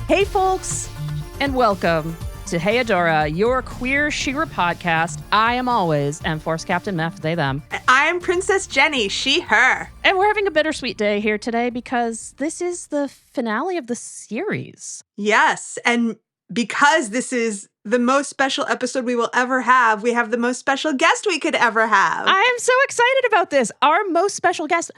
Hey, folks, and welcome to Hey Adora, your queer She-Ra podcast. I am always M-Force Captain Meph, they, them. I'm Princess Jenny, she, her. And we're having a bittersweet day here today because this is the finale of the series. Yes, and because this is the most special episode we will ever have, we have the most special guest we could ever have. I am so excited about this. Our most special guest,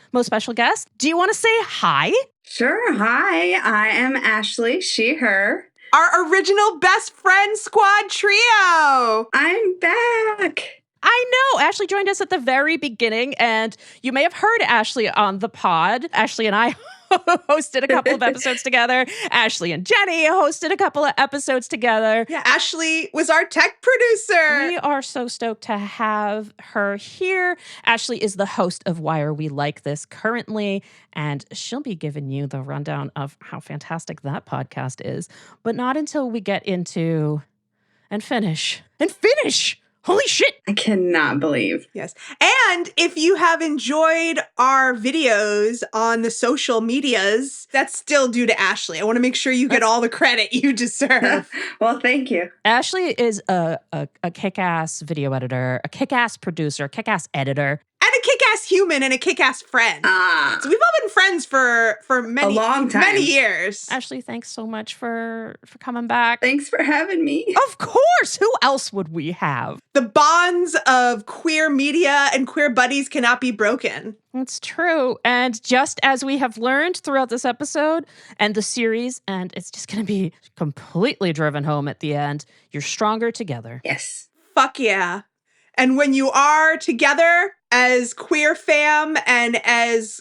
do you want to say hi? Sure. Hi, I am Ashley, she, her. Our original best friend squad trio. I'm back. I know. Ashley joined us at the very beginning, and you may have heard Ashley on the pod. Ashley and I hosted a couple of episodes together. Ashley and Jenny hosted a couple of episodes together. Yeah, Ashley was our tech producer. We are so stoked to have her here. Ashley is the host of Why Are We Like This currently, and she'll be giving you the rundown of how fantastic that podcast is, but not until we get into and finish. Holy shit. I cannot believe. Yes. And if you have enjoyed our videos on the social medias, that's still due to Ashley. I want to make sure you get all the credit you deserve. Well, thank you. Ashley is a kick-ass video editor, a kick-ass producer, a kick-ass editor. And a kick-ass human and a kick-ass friend. So we've all been friends for many, a long time. Many years. Ashley, thanks so much for coming back. Thanks for having me. Of course. Who else would we have? The bonds of queer media and queer buddies cannot be broken. It's true. And just as we have learned throughout this episode and the series, and it's just going to be completely driven home at the end, you're stronger together. Yes. Fuck yeah. And when you are together as queer fam and as,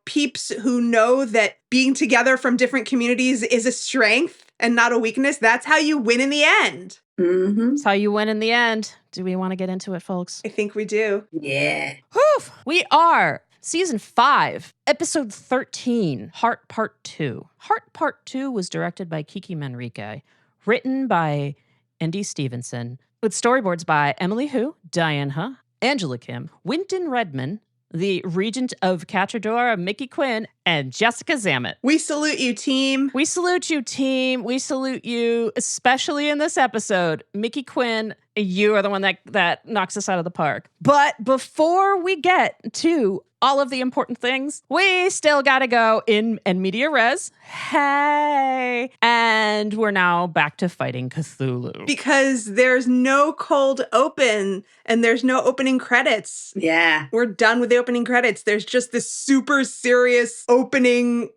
peeps who know that being together from different communities is a strength and not a weakness, that's how you win in the end. Mm-hmm. That's how you win in the end. Do we want to get into it, folks? I think we do. Yeah. Whew! We are Season 5, Episode 13, Heart Part 2. Heart Part 2 was directed by Kiki Manrique, written by Indy Stevenson, with storyboards by Emily Hu, Diane Huh, Angela Kim, Winton Redman, the Regent of Catra, Mickey Quinn, and Jessica Zamet. We salute you, team. We salute you, team. We salute you, especially in this episode. Mickey Quinn, you are the one that knocks us out of the park. But before we get to all of the important things, we still gotta go in media res. Hey! And we're now back to fighting Cthulhu. Because there's no cold open and there's no opening credits. Yeah. We're done with the opening credits. There's just this super serious opening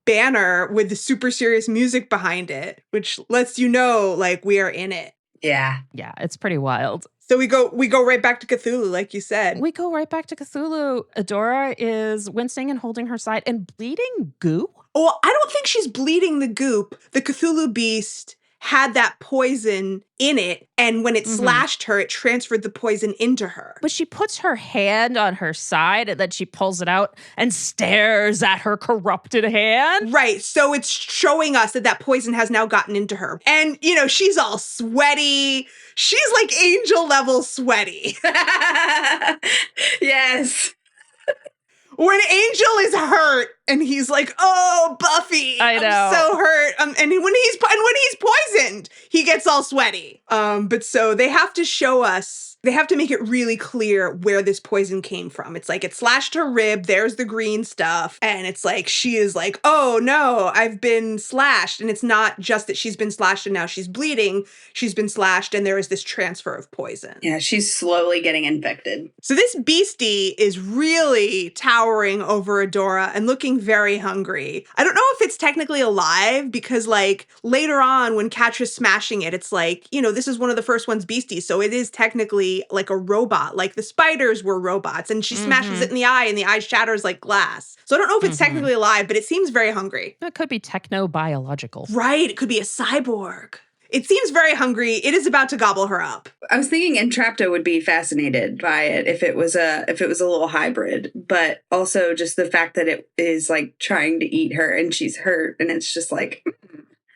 banner with the super serious music behind it, which lets you know, we are in it. Yeah. Yeah, it's pretty wild. So we go right back to Cthulhu, like you said. We go right back to Cthulhu. Adora is wincing and holding her side and bleeding goo. Well, I don't think she's bleeding the goop. The Cthulhu beast had that poison in it, and when it slashed her, it transferred the poison into her. But she puts her hand on her side and then she pulls it out and stares at her corrupted hand. Right, so it's showing us that poison has now gotten into her. And, she's all sweaty. She's like angel level sweaty. Yes. When Angel is hurt and he's like, "Oh, Buffy, I know. I'm so hurt," and when he's poisoned, he gets all sweaty. But so they have to show us. They have to make it really clear where this poison came from. It's like it slashed her rib. There's the green stuff, and it's like she is like, "Oh no, I've been slashed." And it's not just that she's been slashed and now she's bleeding. She's been slashed, and there is this transfer of poison. Yeah, she's slowly getting infected. So this beastie is really towering over Adora and looking very hungry. I don't know if it's technically alive because later on when Catra's smashing it, it's like, this is one of the first ones beasties. So it is technically like a robot, like the spiders were robots, and she smashes it in the eye and the eye shatters like glass. So I don't know if it's technically alive, but it seems very hungry. That could be techno-biological. Right. It could be a cyborg. It seems very hungry. It is about to gobble her up. I was thinking Entrapta would be fascinated by it if it was a little hybrid, but also just the fact that it is trying to eat her and she's hurt and it's just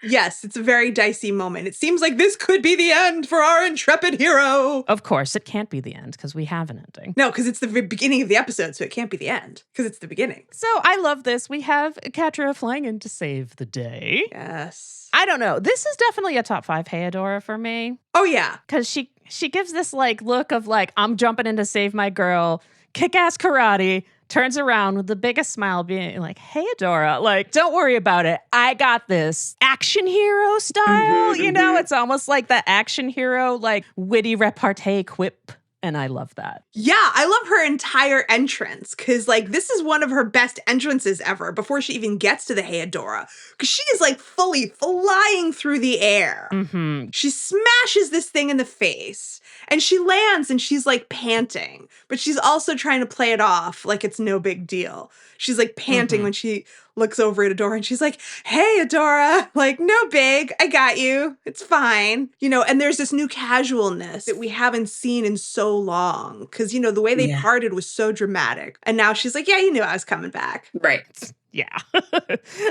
Yes, it's a very dicey moment. It seems like this could be the end for our intrepid hero. Of course, it can't be the end because we have an ending. No, because it's the beginning of the episode, so it can't be the end because it's the beginning. So I love this. We have Catra flying in to save the day. Yes. I don't know. This is definitely a top 5 Heodora for me. Oh, yeah. Because she gives this like look of like, I'm jumping in to save my girl, kick-ass karate, turns around with the biggest smile being like, hey, Adora, like, don't worry about it. I got this. Action hero style, you know? It's almost like the action hero, like, witty repartee quip. And I love that. Yeah, I love her entire entrance because, like, this is one of her best entrances ever before she even gets to the Heodora because she is, like, fully flying through the air. Mm-hmm. She smashes this thing in the face and she lands and she's, like, panting, but she's also trying to play it off like it's no big deal. She's, like, panting when she looks over at Adora and she's like, hey, Adora, like, no big, I got you. It's fine. You know, and there's this new casualness that we haven't seen in so long because, you know, the way they parted was so dramatic. And now she's like, yeah, you knew I was coming back. Right. Yeah.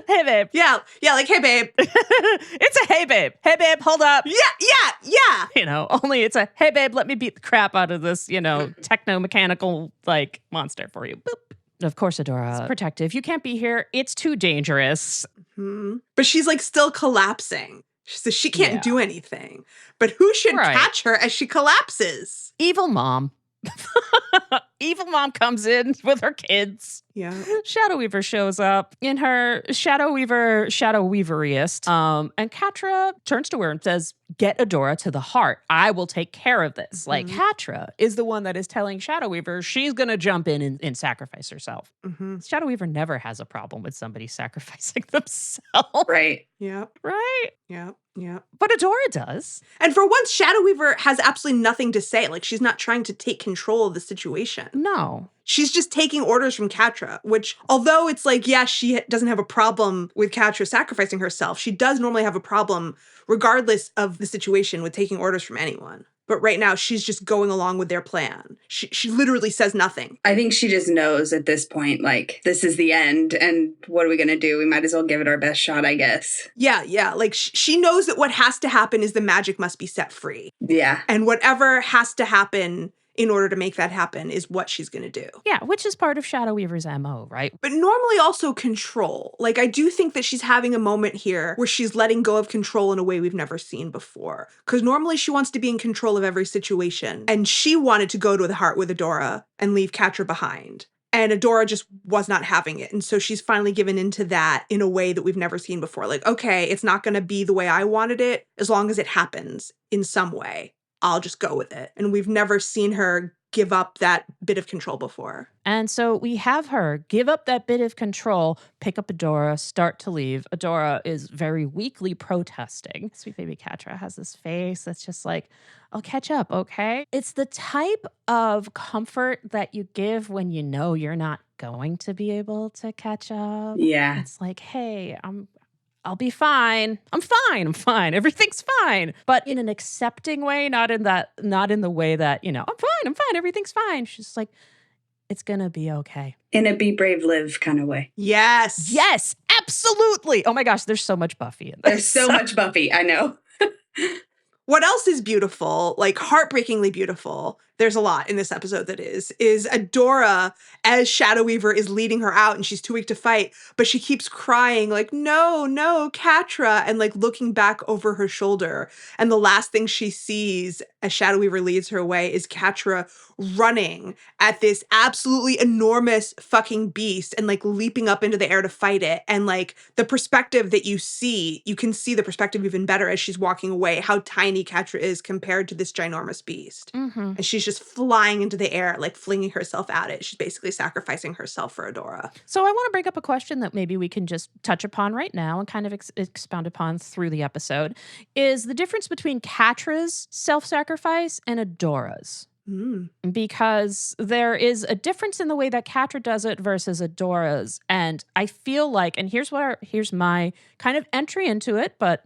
Hey, babe. Yeah, like, hey, babe. It's a hey, babe. Hey, babe, hold up. Yeah. You know, only it's a hey, babe, let me beat the crap out of this, you know, techno-mechanical, like, monster for you. Boop. Of course, Adora is protective. You can't be here. It's too dangerous. Mm-hmm. But she's like still collapsing. So she can't do anything. But who should catch her as she collapses? Evil mom. Evil mom comes in with her kids. Yeah. Shadow Weaver shows up in her Shadow Weaveriest. And Catra turns to her and says, get Adora to the heart. I will take care of this. Mm-hmm. Like, Catra is the one that is telling Shadow Weaver she's going to jump in and sacrifice herself. Mm-hmm. Shadow Weaver never has a problem with somebody sacrificing themselves. Right. Yep. Right? Yep. But Adora does. And for once, Shadow Weaver has absolutely nothing to say. Like, she's not trying to take control of the situation. No. She's just taking orders from Catra, which, although it's like, yeah, she doesn't have a problem with Catra sacrificing herself, she does normally have a problem, regardless of the situation, with taking orders from anyone. But right now, she's just going along with their plan. She literally says nothing. I think she just knows at this point, like, this is the end, and what are we going to do? We might as well give it our best shot, I guess. Yeah. Like, she knows that what has to happen is the magic must be set free. Yeah. And whatever has to happen in order to make that happen is what she's going to do. Yeah, which is part of Shadow Weaver's MO, right? But normally also control. Like, I do think that she's having a moment here where she's letting go of control in a way we've never seen before. Because normally she wants to be in control of every situation. And she wanted to go to the heart with Adora and leave Catra behind. And Adora just was not having it. And so she's finally given into that in a way that we've never seen before. Like, okay, it's not going to be the way I wanted it, as long as it happens in some way. I'll just go with it. And we've never seen her give up that bit of control before. And so we have her give up that bit of control, pick up Adora, start to leave. Adora is very weakly protesting. Sweet baby Catra has this face that's just like, I'll catch up, okay? It's the type of comfort that you give when you know you're not going to be able to catch up. Yeah. It's like, hey, I'll be fine. I'm fine. Everything's fine. But in an accepting way, not in the way that, you know, I'm fine. Everything's fine. She's like, it's going to be okay. In a be brave, live kind of way. Yes, absolutely. Oh my gosh, there's so much Buffy in this. There's so much Buffy, I know. What else is beautiful, like heartbreakingly beautiful, there's a lot in this episode that is Adora as Shadow Weaver is leading her out and she's too weak to fight, but she keeps crying like, no, Catra, and like looking back over her shoulder. And the last thing she sees as Shadow Weaver leads her away is Catra running at this absolutely enormous fucking beast and like leaping up into the air to fight it. And like the perspective that you can see the perspective even better as she's walking away, how tiny Catra is compared to this ginormous beast. Mm-hmm. And she's just flying into the air, like flinging herself at it. She's basically sacrificing herself for Adora. So I want to bring up a question that maybe we can just touch upon right now and kind of expound upon through the episode, is the difference between Catra's self-sacrifice and Adora's. Because there is a difference in the way that Catra does it versus Adora's. And I feel like, and here's my kind of entry into it, but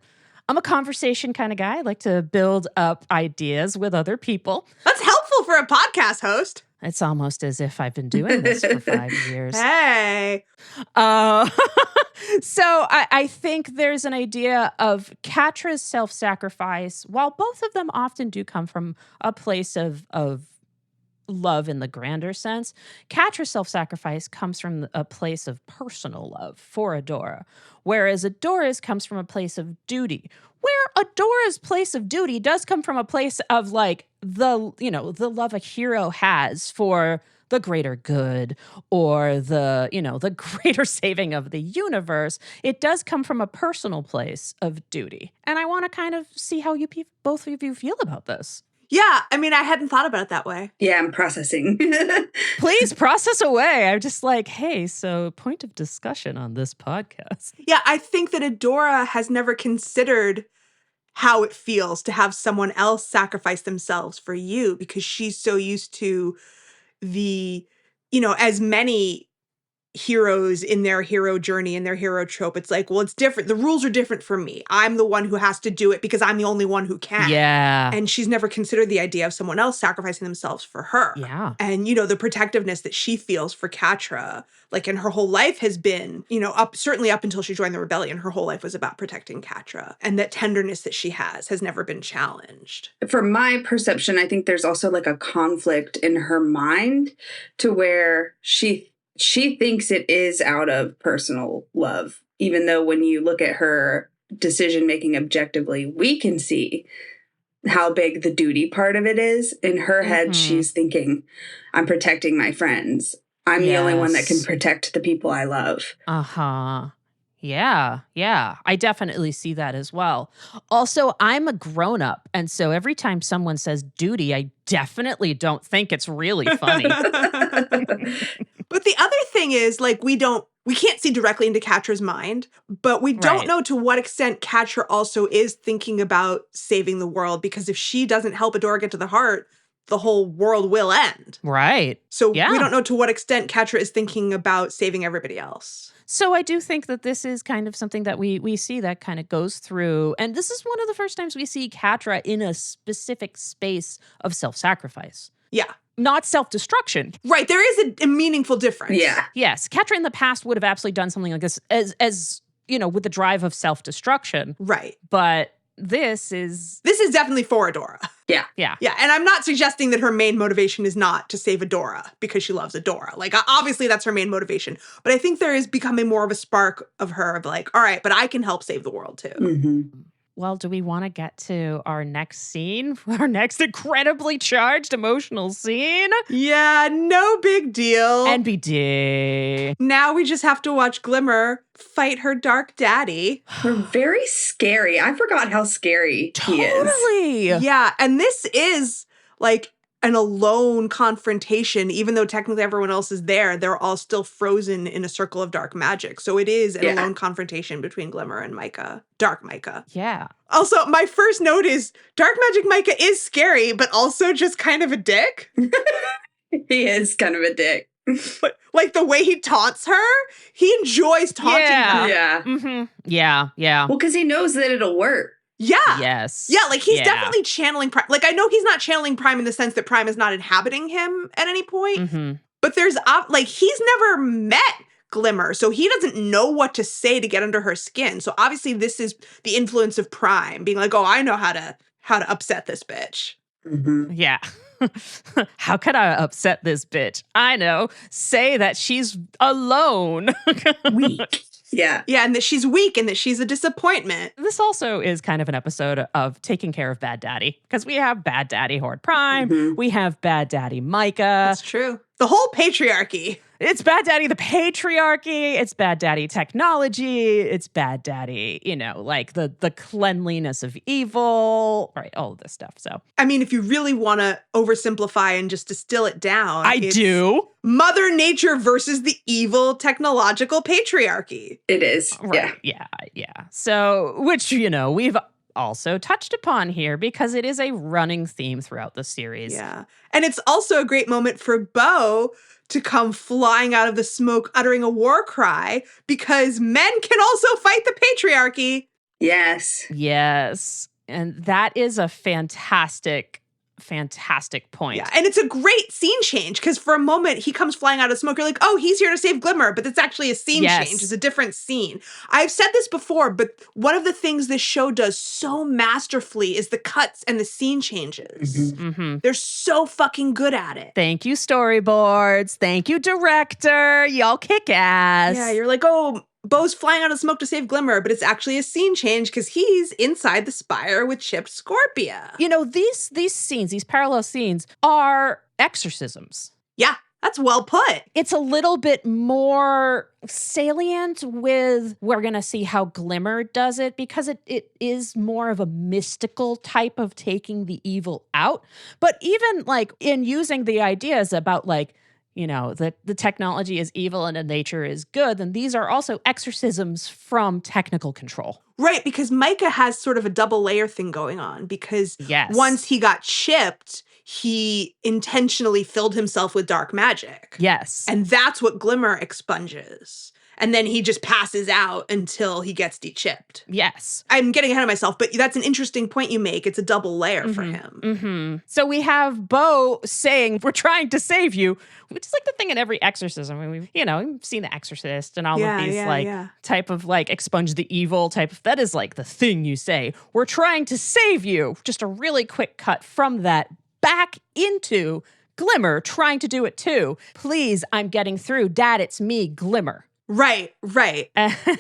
I'm a conversation kind of guy. I like to build up ideas with other people. That's helpful for a podcast host. It's almost as if I've been doing this for 5 years. Hey. So I think there's an idea of Catra's self-sacrifice. While both of them often do come from a place of love in the grander sense, Catra's self-sacrifice comes from a place of personal love for Adora, whereas Adora's comes from a place of duty. Where Adora's place of duty does come from a place of like the love a hero has for the greater good or the greater saving of the universe. It does come from a personal place of duty. And I want to kind of see how both of you feel about this. Yeah, I mean, I hadn't thought about it that way. Yeah, I'm processing. Please process away. I'm just like, hey, so point of discussion on this podcast. Yeah, I think that Adora has never considered how it feels to have someone else sacrifice themselves for you because she's so used to as many heroes in their hero journey and their hero trope. It's like, well, it's different. The rules are different for me. I'm the one who has to do it because I'm the only one who can. Yeah. And she's never considered the idea of someone else sacrificing themselves for her. Yeah. And, the protectiveness that she feels for Catra, and her whole life has been, certainly up until she joined the rebellion, her whole life was about protecting Catra. And that tenderness that she has never been challenged. From my perception, I think there's also like a conflict in her mind to where she thinks it is out of personal love, even though when you look at her decision-making objectively, we can see how big the duty part of it is. In her head, she's thinking, I'm protecting my friends. I'm the only one that can protect the people I love. Uh-huh. Yeah. I definitely see that as well. Also, I'm a grown-up, and so every time someone says duty, I definitely don't think it's really funny. But the other thing is, we can't see directly into Catra's mind, but we don't know to what extent Catra also is thinking about saving the world, because if she doesn't help Adora get to the heart, the whole world will end. Right. So we don't know to what extent Catra is thinking about saving everybody else. So I do think that this is kind of something that we see that kind of goes through. And this is one of the first times we see Catra in a specific space of self-sacrifice. Yeah. Not self-destruction. Right. There is a meaningful difference. Yeah. Yes. Catra in the past would have absolutely done something like this as with the drive of self-destruction. Right. But this is definitely for Adora. Yeah. Yeah. Yeah. And I'm not suggesting that her main motivation is not to save Adora because she loves Adora. Obviously that's her main motivation. But I think there is becoming more of a spark of her of all right, but I can help save the world too. Mm-hmm. Well, do we want to get to our next scene? Our next incredibly charged emotional scene? Yeah, no big deal. NBD. Now we just have to watch Glimmer fight her dark daddy. They're very scary. I forgot how scary he is. Totally. Yeah, and this is an alone confrontation. Even though technically everyone else is there, they're all still frozen in a circle of dark magic. So it is an alone confrontation between Glimmer and Micah. Dark Micah. Yeah. Also, my first note is Dark Magic Micah is scary, but also just kind of a dick. He is kind of a dick. But the way he taunts her, he enjoys taunting her. Yeah. Mm-hmm. Yeah. Well, because he knows that it'll work. Yeah. Yes. Yeah, he's definitely channeling Prime. I know he's not channeling Prime in the sense that Prime is not inhabiting him at any point. Mm-hmm. But there's, he's never met Glimmer, so he doesn't know what to say to get under her skin. So obviously this is the influence of Prime being oh, I know how to upset this bitch. Mm-hmm. Yeah. How could I upset this bitch? I know. Say that she's alone. Weak. Yeah. Yeah, and that she's weak and that she's a disappointment. This also is kind of an episode of taking care of Bad Daddy, because we have Bad Daddy Horde Prime. Mm-hmm. We have Bad Daddy Micah. That's true. The whole patriarchy. It's Bad Daddy the patriarchy. It's Bad Daddy technology. It's Bad Daddy, the cleanliness of evil. Right, all of this stuff. So, I mean, if you really want to oversimplify and just distill it down. I do. Mother Nature versus the evil technological patriarchy. It is. Right. Yeah. So, which, we've also touched upon here because it is a running theme throughout the series. Yeah. And it's also a great moment for Bo to come flying out of the smoke uttering a war cry, because men can also fight the patriarchy. Yes. Yes. And that is a fantastic fantastic point. Yeah, and it's a great scene change because for a moment he comes flying out of smoke. You're like, oh, he's here to save Glimmer, but it's actually a scene change. It's a different scene. I've said this before, but one of the things this show does so masterfully is the cuts and the scene changes. They're so fucking good at it. Thank you, storyboards. Thank you, director. Y'all kick ass. Yeah, you're like, oh, Bo's flying out of smoke to save Glimmer, but it's actually a scene change because he's inside the spire with chipped Scorpia. You know, these scenes, these parallel scenes are exorcisms. Yeah, that's well put. It's a little bit more salient with, we're going to see how Glimmer does it because it is more of a mystical type of taking the evil out. But even like in using the ideas about like, you know, the technology is evil and the nature is good, then these are also exorcisms from technical control. Right, because Micah has sort of a double layer thing going on because once he got chipped, he intentionally filled himself with dark magic. Yes. And that's what Glimmer expunges. And then he just passes out until he gets de-chipped. Yes. I'm getting ahead of myself, but that's an interesting point you make. It's a double layer for him. So we have Bo saying, we're trying to save you, which is like the thing in every exorcism. I mean, we've seen The Exorcist and all of these type of like expunge the evil type of, that is like the thing you say. We're trying to save you. Just a really quick cut from that back into Glimmer trying to do it too. Please, I'm getting through. Dad, it's me, Glimmer. Right.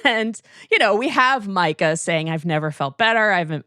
And, we have Micah saying, I've never felt better. I'm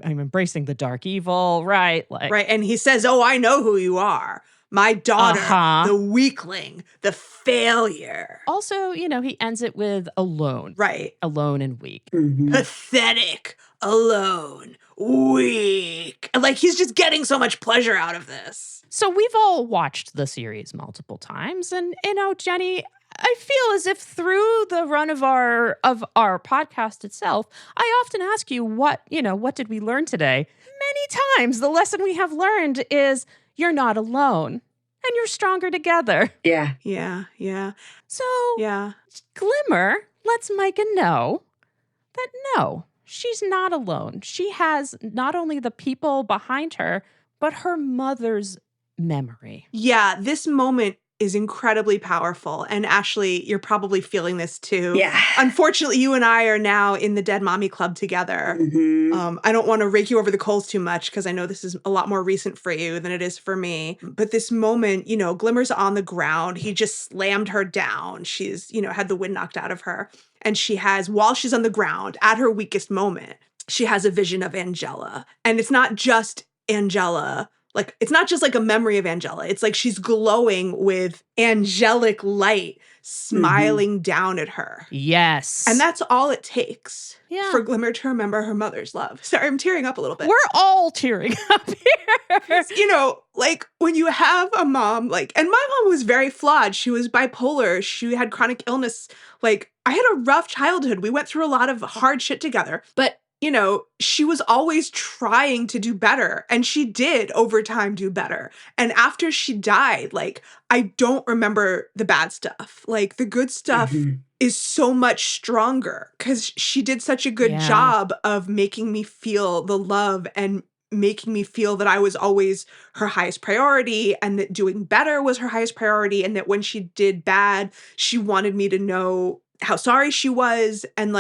embracing the dark evil, right? Right. And he says, oh, I know who you are. My daughter, the weakling, the failure. Also, he ends it with alone. Right. Alone and weak. Pathetic, alone, weak. Like, he's just getting so much pleasure out of this. So we've all watched the series multiple times. And, Jenny, I feel as if through the run of our podcast itself, I often ask you what did we learn today? Many times the lesson we have learned is you're not alone and you're stronger together. Yeah. So Glimmer lets Micah know that no, she's not alone. She has not only the people behind her, but her mother's memory. Yeah, this moment is incredibly powerful. And Ashley, you're probably feeling this too. Yeah. Unfortunately, you and I are now in the Dead Mommy Club together. I don't want to rake you over the coals too much because I know this is a lot more recent for you than it is for me. But this moment, Glimmer's on the ground. He just slammed her down. She's, had the wind knocked out of her. And she has, while she's on the ground, at her weakest moment, she has a vision of Angela. And it's not just Angela. Like, it's not just like a memory of Angela. It's like she's glowing with angelic light smiling down at her. Yes. And that's all it takes for Glimmer to remember her mother's love. Sorry, I'm tearing up a little bit. We're all tearing up here. Like when you have a mom, and my mom was very flawed. She was bipolar. She had chronic illness. Like, I had a rough childhood. We went through a lot of hard shit together. But she was always trying to do better. And she did over time do better. And after she died, I don't remember the bad stuff. The good stuff is so much stronger because she did such a good job of making me feel the love and making me feel that I was always her highest priority and that doing better was her highest priority. And that when she did bad, she wanted me to know how sorry she was. And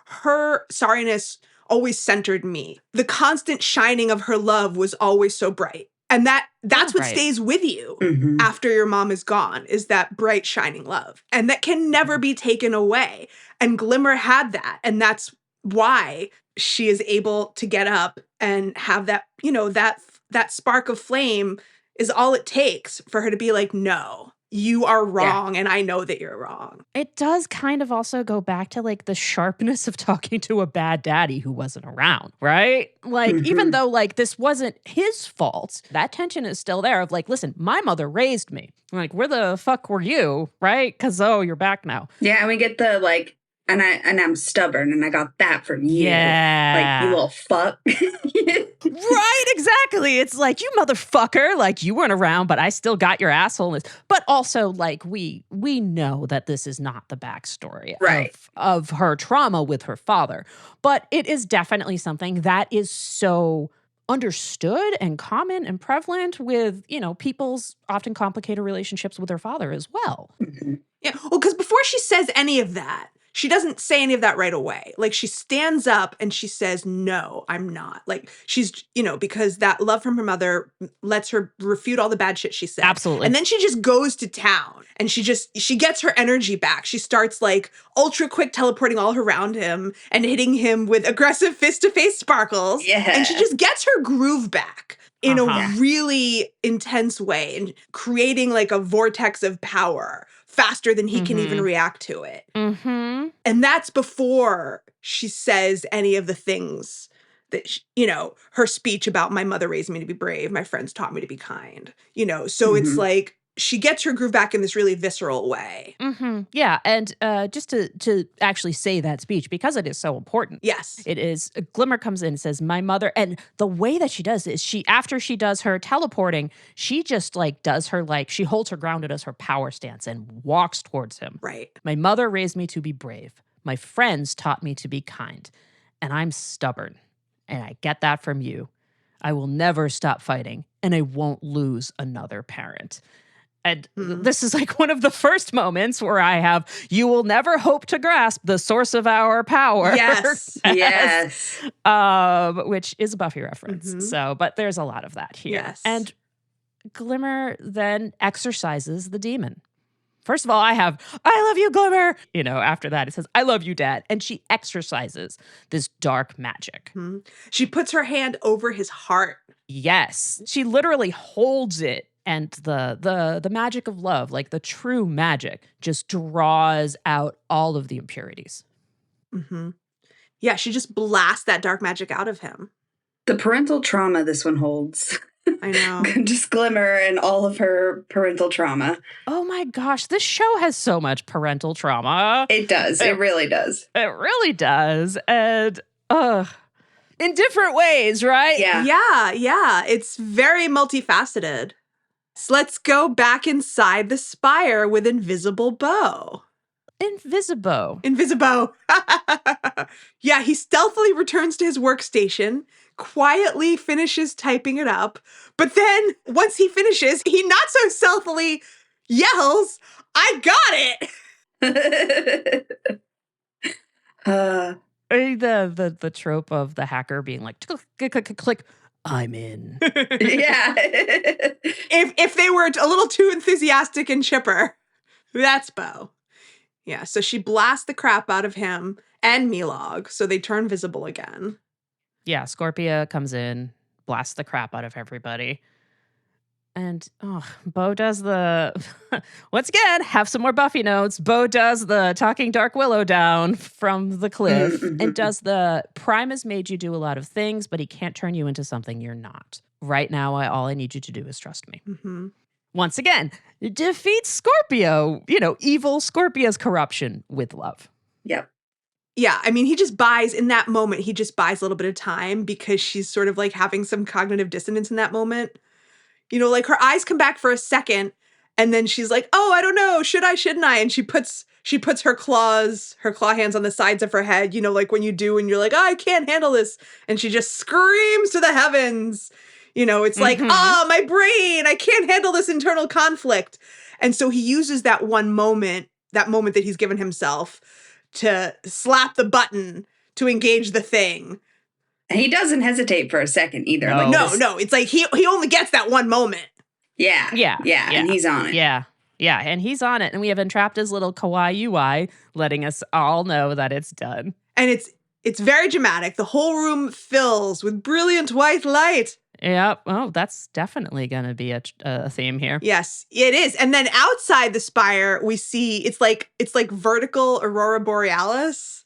her sorriness always centered me. The constant shining of her love was always so bright. And that's what stays with you after your mom is gone, is that bright shining love. And that can never be taken away. And Glimmer had that. And that's why she is able to get up and have that, that spark of flame is all it takes for her to be like, no, you are wrong, and I know that you're wrong. It does kind of also go back to the sharpness of talking to a bad daddy who wasn't around, right? Even though this wasn't his fault, that tension is still there of listen, my mother raised me. Where the fuck were you, right? Because, you're back now. Yeah, and we get the and I'm stubborn and I got that from you. Yeah. You little fuck. Right, exactly. It's you motherfucker, you weren't around, but I still got your assholeness. But also, we know that this is not the backstory of her trauma with her father. But it is definitely something that is so understood and common and prevalent with, people's often complicated relationships with their father as well. Yeah. Well, because before she says any of that, she doesn't say any of that right away. Like, she stands up and she says, no, I'm not. Like, she's, because that love from her mother lets her refute all the bad shit she said. Absolutely. And then she just goes to town and she gets her energy back. She starts like ultra quick teleporting all around him and hitting him with aggressive fist-to-face sparkles. Yeah. And she just gets her groove back in Uh-huh. a really intense way and creating like a vortex of power faster than he can even react to it. Mm-hmm. And that's before she says any of the things that, her speech about my mother raised me to be brave, my friends taught me to be kind, so it's like she gets her groove back in this really visceral way. Mm-hmm. Yeah. And just to actually say that speech, because it is so important. Yes. It is. Glimmer comes in and says, my mother. And the way that she does is after she does her teleporting, she just does her, she holds her grounded as her power stance and walks towards him. Right. My mother raised me to be brave. My friends taught me to be kind. And I'm stubborn. And I get that from you. I will never stop fighting. And I won't lose another parent. And this is one of the first moments where I have, you will never hope to grasp the source of our power. Yes. Yes. Which is a Buffy reference. So, but there's a lot of that here. Yes. And Glimmer then exorcises the demon. First of all, I have, I love you, Glimmer. After that, it says, I love you, Dad. And she exorcises this dark magic. She puts her hand over his heart. Yes. She literally holds it. And the magic of love, the true magic, just draws out all of the impurities. Mm-hmm. Yeah, she just blasts that dark magic out of him. The parental trauma this one holds. I know. Just Glimmer and all of her parental trauma. Oh my gosh, this show has so much parental trauma. It does. It really does. It really does. And in different ways, right? Yeah. Yeah. It's very multifaceted. So let's go back inside the spire with Invisible Bow. Invisibo. Yeah, he stealthily returns to his workstation, quietly finishes typing it up, but then once he finishes, he not so stealthily yells, I got it! The trope of the hacker being like, click, click, click, I'm in. Yeah. If they were a little too enthusiastic and chipper, that's Bo. Yeah, so she blasts the crap out of him and Milog, so they turn visible again. Yeah, Scorpia comes in, blasts the crap out of everybody. And Bo does the, once again, have some more Buffy notes. Bo does the talking Dark Willow down from the cliff and does the Prime has made you do a lot of things, but he can't turn you into something you're not. Right now, all I need you to do is trust me. Mm-hmm. Once again, defeats Scorpio, evil Scorpia's corruption with love. Yep. Yeah, I mean, in that moment, he just buys a little bit of time because she's sort of having some cognitive dissonance in that moment. Her eyes come back for a second and then she's like, oh, I don't know. Should I, shouldn't I? And she puts her claw hands on the sides of her head, like when you do and you're like, oh, I can't handle this. And she just screams to the heavens. It's like, my brain, I can't handle this internal conflict. And so he uses that moment that he's given himself to slap the button to engage the thing. And he doesn't hesitate for a second either. No. It's like he only gets that one moment. Yeah. And he's on it. Yeah, and he's on it. And we have entrapped his little kawaii UI, letting us all know that it's done. And it's very dramatic. The whole room fills with brilliant white light. Yep. Oh, that's definitely going to be a theme here. Yes, it is. And then outside the spire, we see it's like vertical aurora borealis.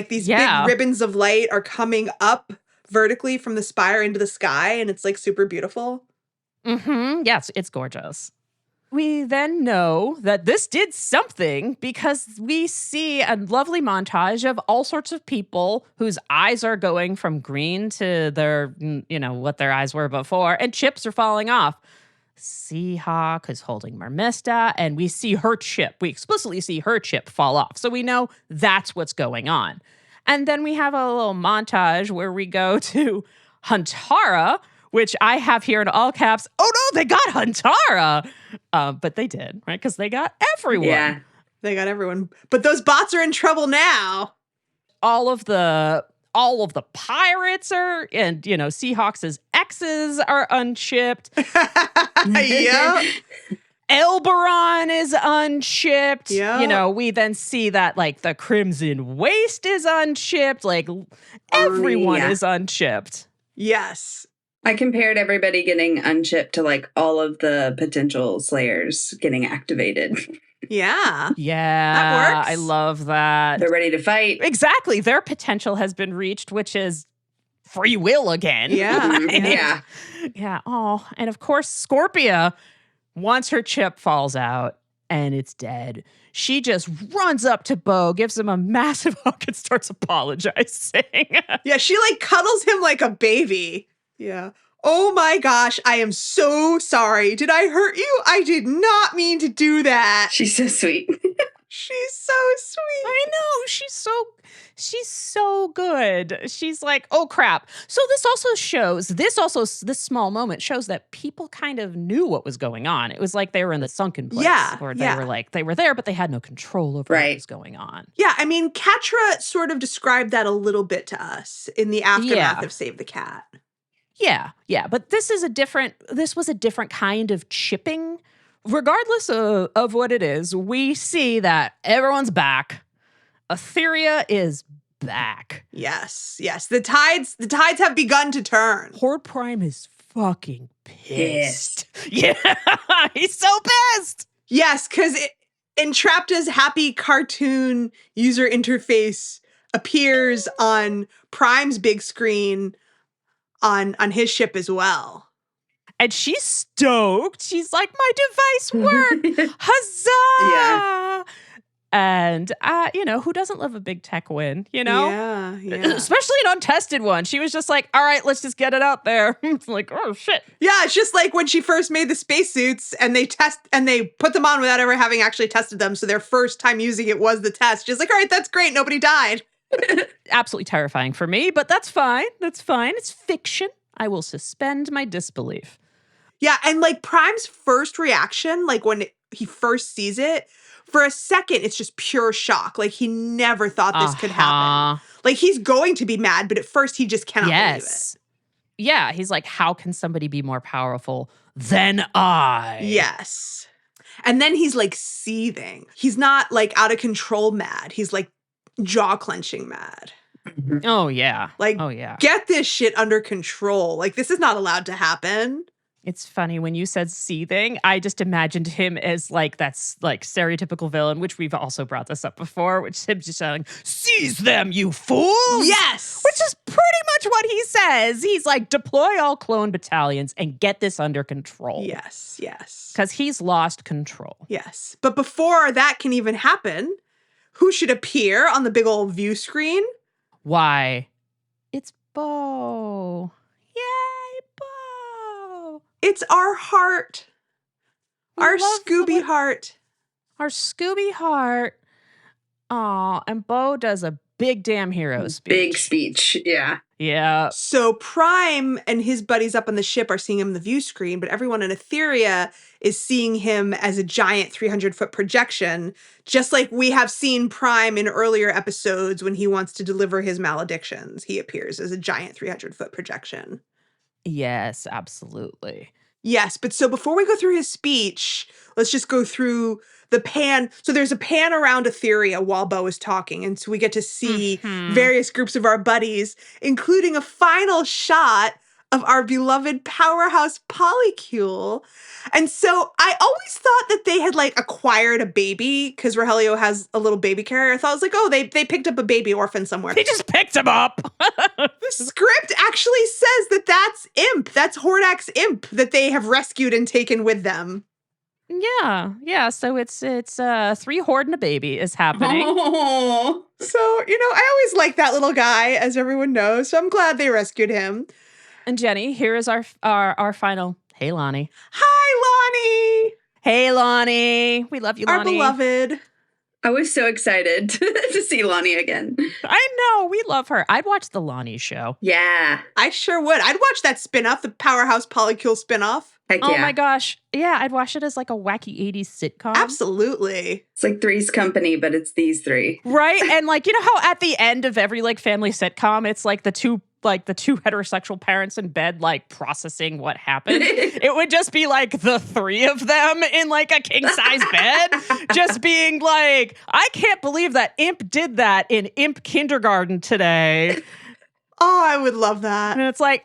These big ribbons of light are coming up vertically from the spire into the sky, and it's super beautiful. Mm-hmm. Yes, it's gorgeous. We then know that this did something because we see a lovely montage of all sorts of people whose eyes are going from green to their, what their eyes were before, and chips are falling off. Seahawk is holding Mermista, and we see her chip. We explicitly see her chip fall off. So we know that's what's going on. And then we have a little montage where we go to Huntara, which I have here in all caps. Oh no, they got Huntara. But they did, right? Because they got everyone. Yeah. They got everyone. But those bots are in trouble now. All of the pirates are, and Seahawks' exes are unshipped. Yeah. Elberon is unshipped. Yeah. We then see that like the Crimson Waste is unshipped. Like everyone is unshipped. Yes. I compared everybody getting unshipped to like all of the potential slayers getting activated. Yeah. Yeah. That works. I love that. They're ready to fight. Exactly. Their potential has been reached, which is free will again. Yeah. Yeah. Yeah. Oh, and of course, Scorpia, once her chip falls out and it's dead, she just runs up to Bo, gives him a massive hug, and starts apologizing. Yeah, she like cuddles him like a baby. Yeah. Oh my gosh, I am so sorry. Did I hurt you? I did not mean to do that. She's so sweet. She's so sweet. I know. She's so good. She's like, oh crap. So this small moment shows that people kind of knew what was going on. It was like they were in the sunken place. Yeah, Or they were there, but they had no control over what was going on. Yeah, I mean, Catra sort of described that a little bit to us in the aftermath of Save the Cat. Yeah. But this was a different kind of chipping. Regardless of what it is, we see that everyone's back. Theria is back. Yes. The tides have begun to turn. Horde Prime is fucking pissed. Yeah, he's so pissed. Yes, because Entrapta's happy cartoon user interface appears on Prime's big screen on his ship as well. And she's stoked. She's like, my device worked. Huzzah! Yeah. And, who doesn't love a big tech win, Yeah. Especially an untested one. She was just like, all right, let's just get it out there. It's like, oh, shit. Yeah, it's just like when she first made the spacesuits and they put them on without ever having actually tested them. So their first time using it was the test. Just like, all right, that's great. Nobody died. Absolutely terrifying for me, but that's fine. That's fine. It's fiction. I will suspend my disbelief. Yeah, and like Prime's first reaction, like when he first sees it, for a second, it's just pure shock. Like he never thought this could happen. Like he's going to be mad, but at first he just cannot believe it. Yeah, he's like, how can somebody be more powerful than I? Yes. And then he's like seething. He's not like out of control mad. He's like jaw clenching mad. Oh, yeah. Like, get this shit under control. Like, this is not allowed to happen. It's funny when you said seething, I just imagined him as like that's like stereotypical villain, which we've also brought this up before, which is him just shouting, "Seize them, you fools!" Yes! Which is pretty much what he says. He's like, deploy all clone battalions and get this under control. Yes. Because he's lost control. Yes. But before that can even happen, who should appear on the big old view screen? Why? It's Bo. Yay, Bo. It's our heart. Our Scooby heart. Our Scooby heart. Aw, and Bo does a big damn hero speech. Big speech, yeah. Yeah. So Prime and his buddies up on the ship are seeing him in the view screen, but everyone in Theria is seeing him as a giant 300-foot projection, just like we have seen Prime in earlier episodes when he wants to deliver his maledictions. He appears as a giant 300-foot projection. Yes, absolutely. Yes, but so before we go through his speech, let's just go through the pan. So there's a pan around Theria while Bo is talking, and so we get to see various groups of our buddies, including a final shot of our beloved powerhouse Polycule. And so I always thought that they had like acquired a baby because Rogelio has a little baby carrier. I thought it was like, oh, they picked up a baby orphan somewhere. They just picked him up. The script actually says that that's Imp. That's Hordak's Imp that they have rescued and taken with them. Yeah. So it's 3 Horde and a baby is happening. Oh. So, I always like that little guy, as everyone knows. So I'm glad they rescued him. And Jenny, here is our final. Hey, Lonnie. Hi, Lonnie. Hey, Lonnie. We love you, Lonnie. Our beloved. I was so excited to see Lonnie again. I know. We love her. I'd watch the Lonnie show. Yeah. I sure would. I'd watch that spinoff, the Powerhouse Polycule spinoff. Heck Oh yeah. my gosh. Yeah, I'd watch it as like a wacky 80s sitcom. Absolutely. It's like Three's Company, but it's these three. Right? And like, you know how at the end of every like family sitcom, it's like the two heterosexual parents in bed like processing what happened. It would just be like the three of them in like a king size bed, just being like, I can't believe that Imp did that in Imp kindergarten today. Oh, I would love that. And it's like,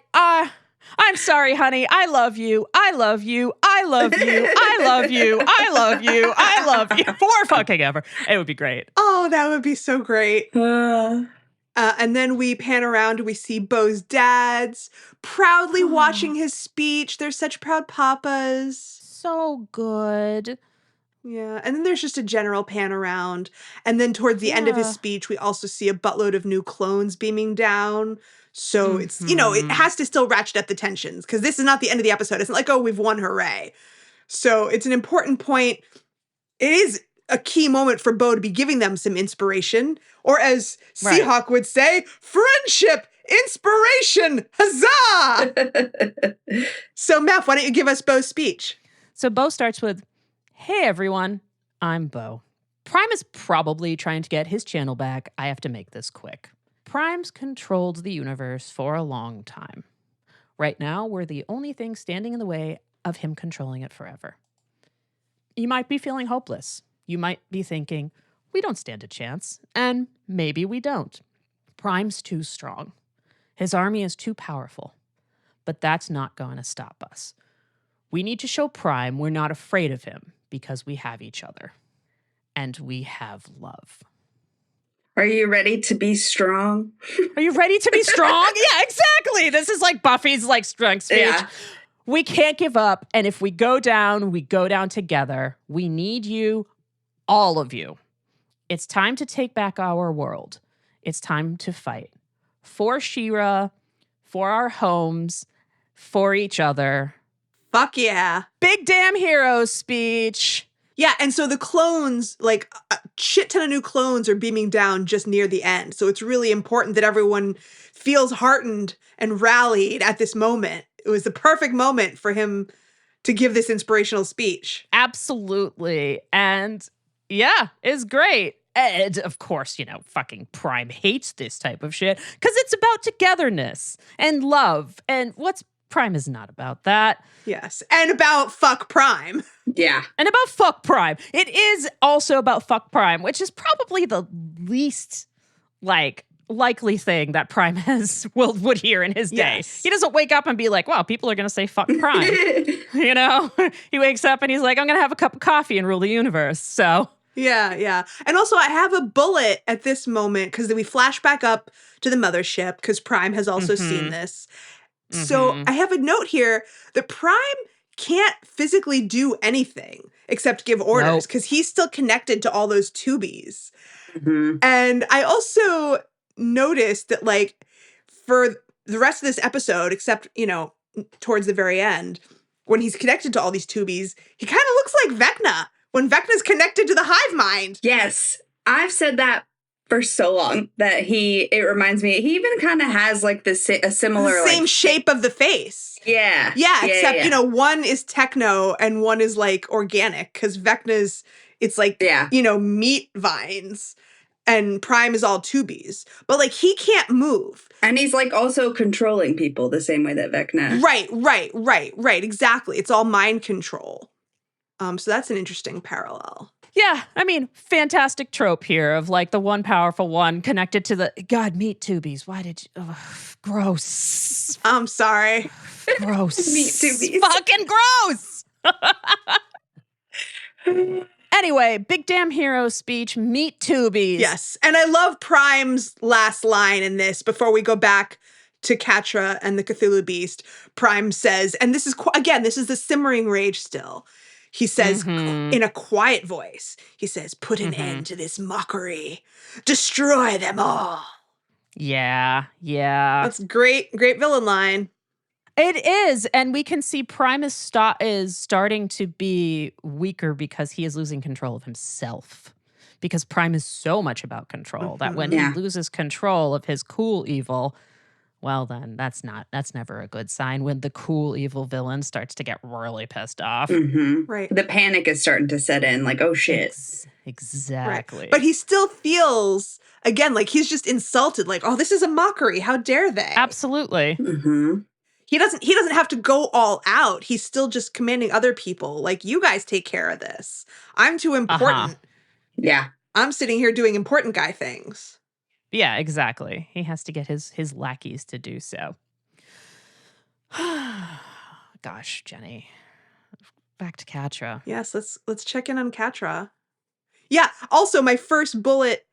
I'm sorry, honey. I love you. I love you. I love you. I love you. I love you. I love you. For fucking ever. It would be great. Oh, that would be so great. And then we pan around and we see Beau's dads proudly watching his speech. They're such proud papas. So good. Yeah. And then there's just a general pan around. And then towards the end of his speech, we also see a buttload of new clones beaming down. So it's, it has to still ratchet up the tensions because this is not the end of the episode. It's not like, oh, we've won, hooray. So it's an important point. It is a key moment for Beau to be giving them some inspiration. Or as Seahawk would say, friendship, inspiration, huzzah! So, Meph, why don't you give us Beau's speech? So Beau starts with, hey, everyone, I'm Beau. Prime is probably trying to get his channel back. I have to make this quick. Prime's controlled the universe for a long time. Right now, we're the only thing standing in the way of him controlling it forever. You might be feeling hopeless. You might be thinking, we don't stand a chance. And maybe we don't. Prime's too strong. His army is too powerful. But that's not going to stop us. We need to show Prime we're not afraid of him because we have each other. And we have love. Are you ready to be strong? Are you ready to be strong? Yeah, exactly. This is like Buffy's like strength speech. Yeah. We can't give up. And if we go down together. We need you, all of you. It's time to take back our world. It's time to fight. For She-Ra, for our homes, for each other. Fuck yeah. Big damn hero speech. Yeah, and so the clones, like a shit ton of new clones are beaming down just near the end. So it's really important that everyone feels heartened and rallied at this moment. It was the perfect moment for him to give this inspirational speech. Absolutely. And yeah, it's great. And of course, fucking Prime hates this type of shit because it's about togetherness and love. And what's Prime is not about that. Yes. And about fuck Prime. Yeah. And about fuck Prime. It is also about fuck Prime, which is probably the least likely thing that Prime would hear in his day. Yes. He doesn't wake up and be like, wow, people are going to say fuck Prime. He wakes up and he's like, I'm going to have a cup of coffee and rule the universe. So Yeah. And also I have a bullet at this moment because we flash back up to the mothership because Prime has also seen this. So I have a note here that Prime can't physically do anything except give orders because he's still connected to all those tubies. And I also noticed that for the rest of this episode, except, towards the very end, when he's connected to all these tubies, he kind of looks like Vecna when Vecna's connected to the hive mind. Yes. I've said that for so long that it reminds me, he even kind of has a similar The same shape of the face. Yeah. Yeah, except, one is techno and one is organic because Vecna's, it's meat vines and Prime is all tubies. But he can't move. And he's also controlling people the same way that Vecna. Right. Exactly. It's all mind control. So that's an interesting parallel. yeah, I mean, fantastic trope here of the one powerful one connected to the meat tubies. Why did you? Gross. I'm sorry. Gross. Meat tubies. Fucking gross. Anyway, big damn hero speech, meat tubies. Yes. And I love Prime's last line in this before we go back to Catra and the Cthulhu Beast. Prime says, and this is, again, this is the simmering rage still. He says in a quiet voice, he says, put an end to this mockery. Destroy them all. Yeah. That's great villain line. It is, and we can see Prime is starting to be weaker because he is losing control of himself. because Prime is so much about control that when Yeah. he loses control of his cool evil, well then that's never a good sign when the cool evil villain starts to get really pissed off. Right. The panic is starting to set in, like, oh shit. Exactly. Right. But he still feels, again, like he's just insulted, like, oh, this is a mockery. How dare they? Absolutely. He doesn't have to go all out. He's still just commanding other people, like, you guys take care of this. I'm too important. Yeah. I'm sitting here doing important guy things. Yeah, exactly. He has to get his lackeys to do so. Gosh, Jenny. Back to Catra. Yes, let's check in on Catra. Yeah, also my first bullet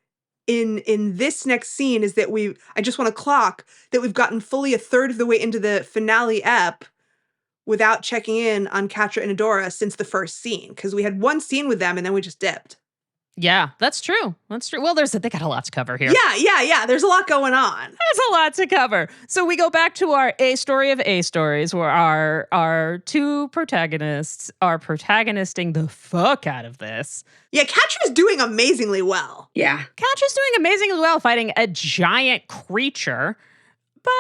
in this next scene is that I just want to clock that we've gotten fully a third of the way into the finale ep without checking in on Catra and Adora since the first scene, because we had one scene with them and then we just dipped. Yeah, that's true. That's true. Well, they got a lot to cover here. Yeah. There's a lot going on. There's a lot to cover. So we go back to our A story of A stories where our two protagonists are protagonisting the fuck out of this. Yeah, Catra's doing amazingly well. Yeah. Catra's doing amazingly well fighting a giant creature. But,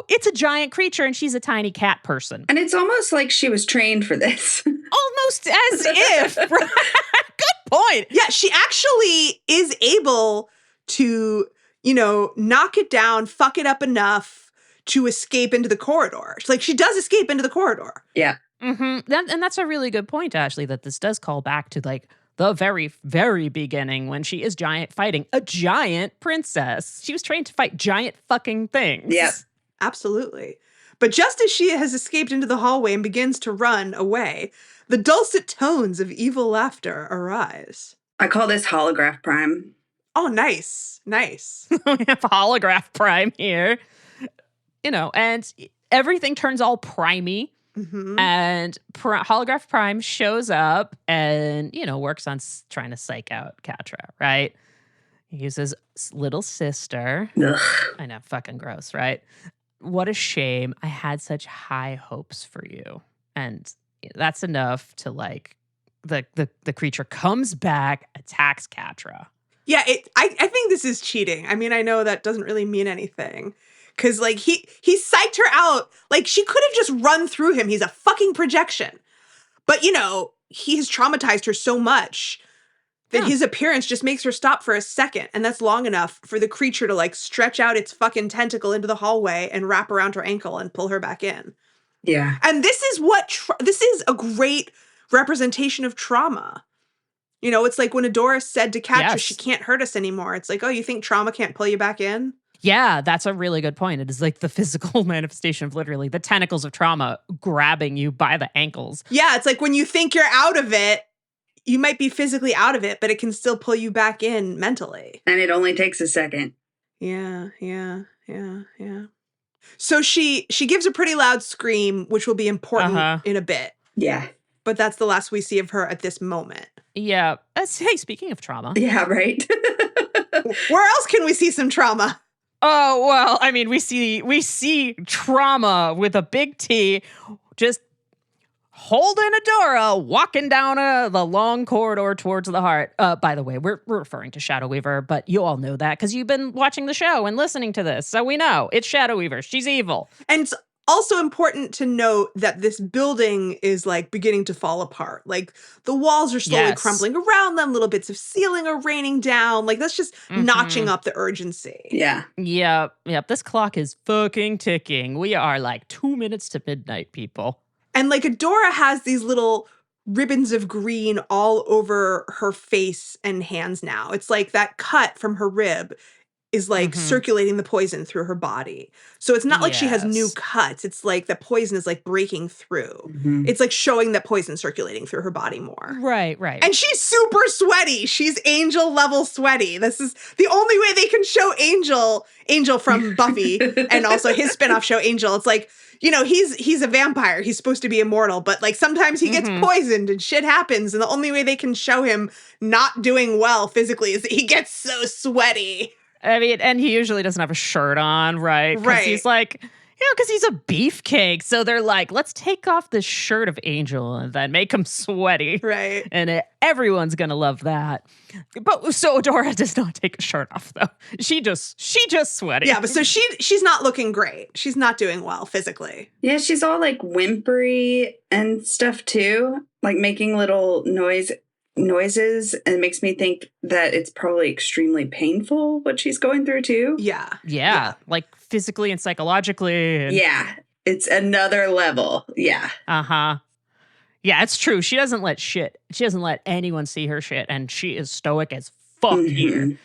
it's a giant creature and she's a tiny cat person. And it's almost like she was trained for this. Almost as if. Good point. Yeah, she actually is able to, knock it down, fuck it up enough to escape into the corridor. Like, she does escape into the corridor. Yeah. And that's a really good point, Ashley, that this does call back to, like, the very, very beginning when she is fighting a giant princess. She was trained to fight giant fucking things. Yep. Absolutely. But just as she has escaped into the hallway and begins to run away, the dulcet tones of evil laughter arise. I call this holograph prime. Oh, nice. Nice. We have holograph Prime here. And everything turns all primey. And holograph Prime shows up and, works on trying to psych out Catra, right? He uses little sister. Ugh. I know, fucking gross, right? What a shame. I had such high hopes for you. And that's enough to, like, the creature comes back, attacks Catra. Yeah, I think this is cheating. I mean, I know that doesn't really mean anything. Because, like, he psyched her out. Like, she could have just run through him. He's a fucking projection. But, he has traumatized her so much that his appearance just makes her stop for a second. And that's long enough for the creature to, like, stretch out its fucking tentacle into the hallway and wrap around her ankle and pull her back in. Yeah. And this is this is a great representation of trauma. It's like when Adora said to Catra, she can't hurt us anymore. It's like, oh, you think trauma can't pull you back in? Yeah, that's a really good point. It is like the physical manifestation of literally the tentacles of trauma grabbing you by the ankles. Yeah, it's like when you think you're out of it, you might be physically out of it, but it can still pull you back in mentally. And it only takes a second. Yeah. So she gives a pretty loud scream, which will be important in a bit. Yeah. But that's the last we see of her at this moment. Yeah. Hey, speaking of trauma. Yeah, right. Where else can we see some trauma? Oh, well, I mean, we see trauma with a big T just holding Adora, walking down the long corridor towards the heart. By the way, we're referring to Shadow Weaver, but you all know that because you've been watching the show and listening to this. So we know it's Shadow Weaver. She's evil. And it's also important to note that this building is, like, beginning to fall apart. Like, the walls are slowly crumbling around them. Little bits of ceiling are raining down. Like, that's just notching up the urgency. Yeah. Yep. This clock is fucking ticking. We are like 2 minutes to midnight, people. And, like, Adora has these little ribbons of green all over her face and hands now. It's like that cut from her rib is, like, circulating the poison through her body. So it's not like she has new cuts. It's like the poison is, like, breaking through. It's like showing that poison circulating through her body more. Right. And she's super sweaty. She's Angel level sweaty. This is the only way they can show Angel from Buffy and also his spinoff show Angel. It's like, he's a vampire. He's supposed to be immortal, but, like, sometimes he gets poisoned and shit happens. And the only way they can show him not doing well physically is that he gets so sweaty. I mean, and he usually doesn't have a shirt on, right? Right. He's like, because he's a beefcake. So they're like, let's take off the shirt of Angel and then make him sweaty. Right. And everyone's going to love that. But so Adora does not take a shirt off, though. She just sweaty. Yeah, but so she's not looking great. She's not doing well physically. Yeah, she's all like whimpery and stuff too, like making little noises, and it makes me think that it's probably extremely painful what she's going through too. Yeah, like physically and psychologically. And yeah, it's another level. Yeah. Uh-huh. Yeah, it's true. She doesn't let anyone see her shit, and she is stoic as fuck here.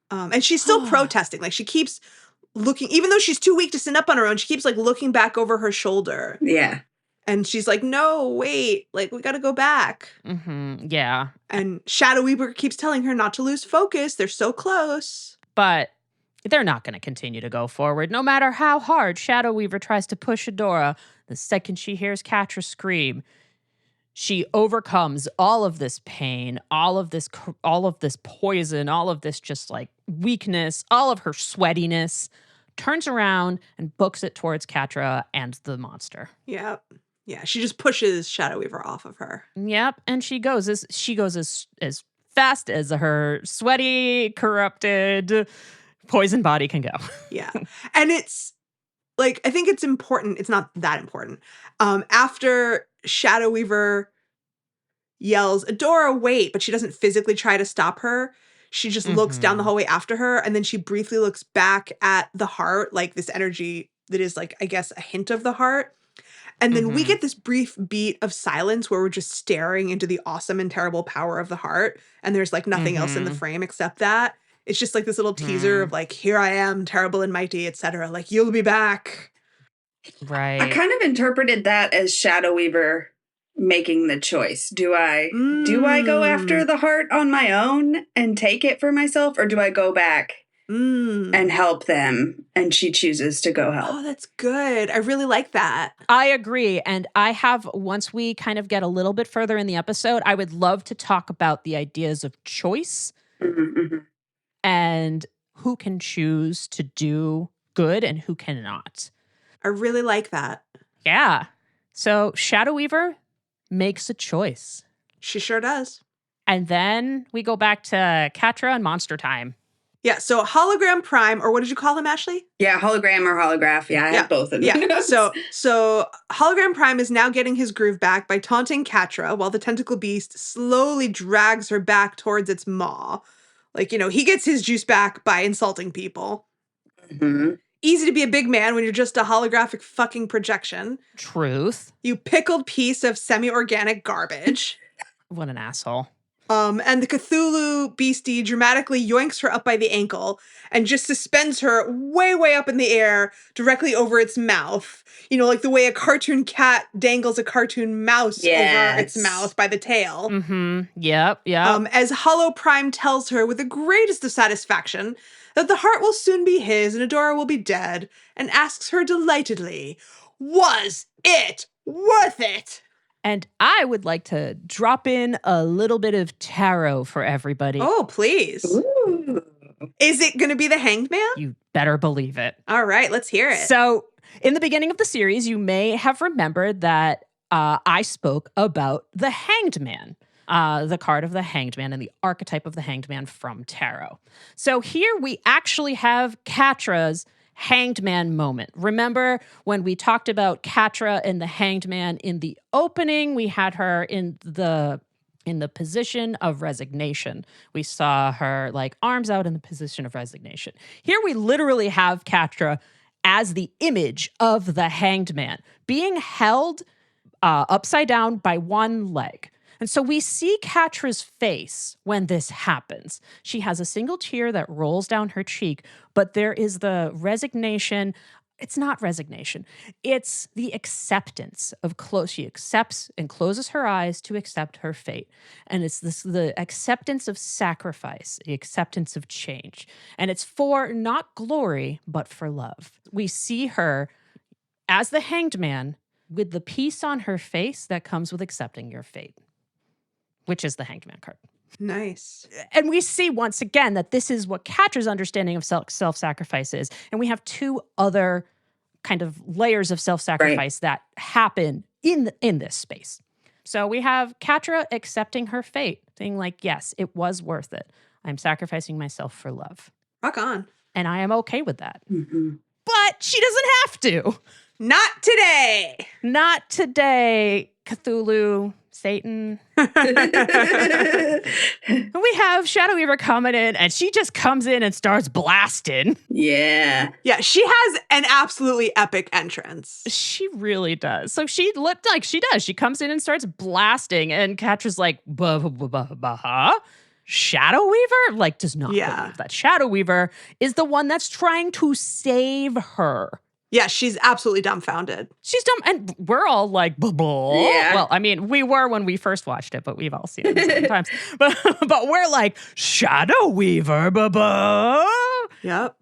And she's still protesting. Like, she keeps looking, even though she's too weak to stand up on her own, she keeps like looking back over her shoulder. Yeah. And she's like, no, wait, like, we got to go back. Yeah. And Shadow Weaver keeps telling her not to lose focus. They're so close. But they're not going to continue to go forward. No matter how hard Shadow Weaver tries to push Adora, the second she hears Catra scream, she overcomes all of this pain, all of this poison, all of this just like weakness, all of her sweatiness, turns around and books it towards Catra and the monster. Yep. Yeah, she just pushes Shadow Weaver off of her. Yep, and she goes as fast as her sweaty, corrupted, poison body can go. Yeah. And it's like, I think it's important. It's not that important. After Shadow Weaver yells, Adora, wait, but she doesn't physically try to stop her. She just looks down the hallway after her, and then she briefly looks back at the heart, like this energy that is like, I guess, a hint of the heart. And then we get this brief beat of silence where we're just staring into the awesome and terrible power of the heart. And there's like nothing else in the frame except that. It's just like this little teaser of like, here I am, terrible and mighty, etc. Like, you'll be back. Right. I kind of interpreted that as Shadow Weaver making the choice. Do I go after the heart on my own and take it for myself, or do I go back and help them? And she chooses to go help. Oh, that's good. I really like that. I agree. And I have, once we kind of get a little bit further in the episode, I would love to talk about the ideas of choice and who can choose to do good and who cannot. I really like that. Yeah. So Shadow Weaver makes a choice. She sure does. And then we go back to Catra and Monster Time. Yeah, so Hologram Prime, or what did you call him, Ashley? Yeah, hologram or holograph. Yeah, I have both of them. Yeah, so Hologram Prime is now getting his groove back by taunting Catra while the tentacle beast slowly drags her back towards its maw. Like, he gets his juice back by insulting people. Easy to be a big man when you're just a holographic fucking projection. Truth. You pickled piece of semi-organic garbage. What an asshole. And the Cthulhu beastie dramatically yoinks her up by the ankle and just suspends her way, way up in the air directly over its mouth. Like the way a cartoon cat dangles a cartoon mouse over its mouth by the tail. Yep. As Hollow Prime tells her with the greatest of satisfaction that the heart will soon be his and Adora will be dead, and asks her delightedly, was it worth it? And I would like to drop in a little bit of tarot for everybody. Oh, please. Ooh. Is it going to be the Hanged Man? You better believe it. All right, let's hear it. So, in the beginning of the series, you may have remembered that I spoke about the Hanged Man, the card of the Hanged Man and the archetype of the Hanged Man from tarot. So here we actually have Catra's Hanged Man moment. Remember when we talked about Catra and the Hanged Man in the opening? We had her in the position of resignation. We saw her like arms out in the position of resignation. Here we literally have Catra as the image of the Hanged Man being held upside down by one leg. And so we see Catra's face when this happens. She has a single tear that rolls down her cheek, but there is the resignation. It's not resignation. It's the acceptance of she accepts and closes her eyes to accept her fate. And it's the acceptance of sacrifice, the acceptance of change. And it's for not glory, but for love. We see her as the Hanged Man with the peace on her face that comes with accepting your fate, which is the Hanged Man card. Nice. And we see once again that this is what Catra's understanding of self-sacrifice is. And we have two other kind of layers of self-sacrifice that happen in this space. So we have Catra accepting her fate, saying like, yes, it was worth it. I'm sacrificing myself for love. Rock on. And I am okay with that. Mm-hmm. But she doesn't have to. Not today. Not today, Cthulhu, Satan. And we have Shadow Weaver coming in, and she just comes in and starts blasting. Yeah. Yeah, she has an absolutely epic entrance. She really does. So she looked like she does. She comes in and starts blasting, and Catra's like, huh? Shadow Weaver? Like, does not believe that Shadow Weaver is the one that's trying to save her. Yeah, she's absolutely dumbfounded. She's dumb. And we're all like, Yeah. Well, I mean, we were when we first watched it, but we've all seen it so many times. But we're like, Shadow Weaver, Yep.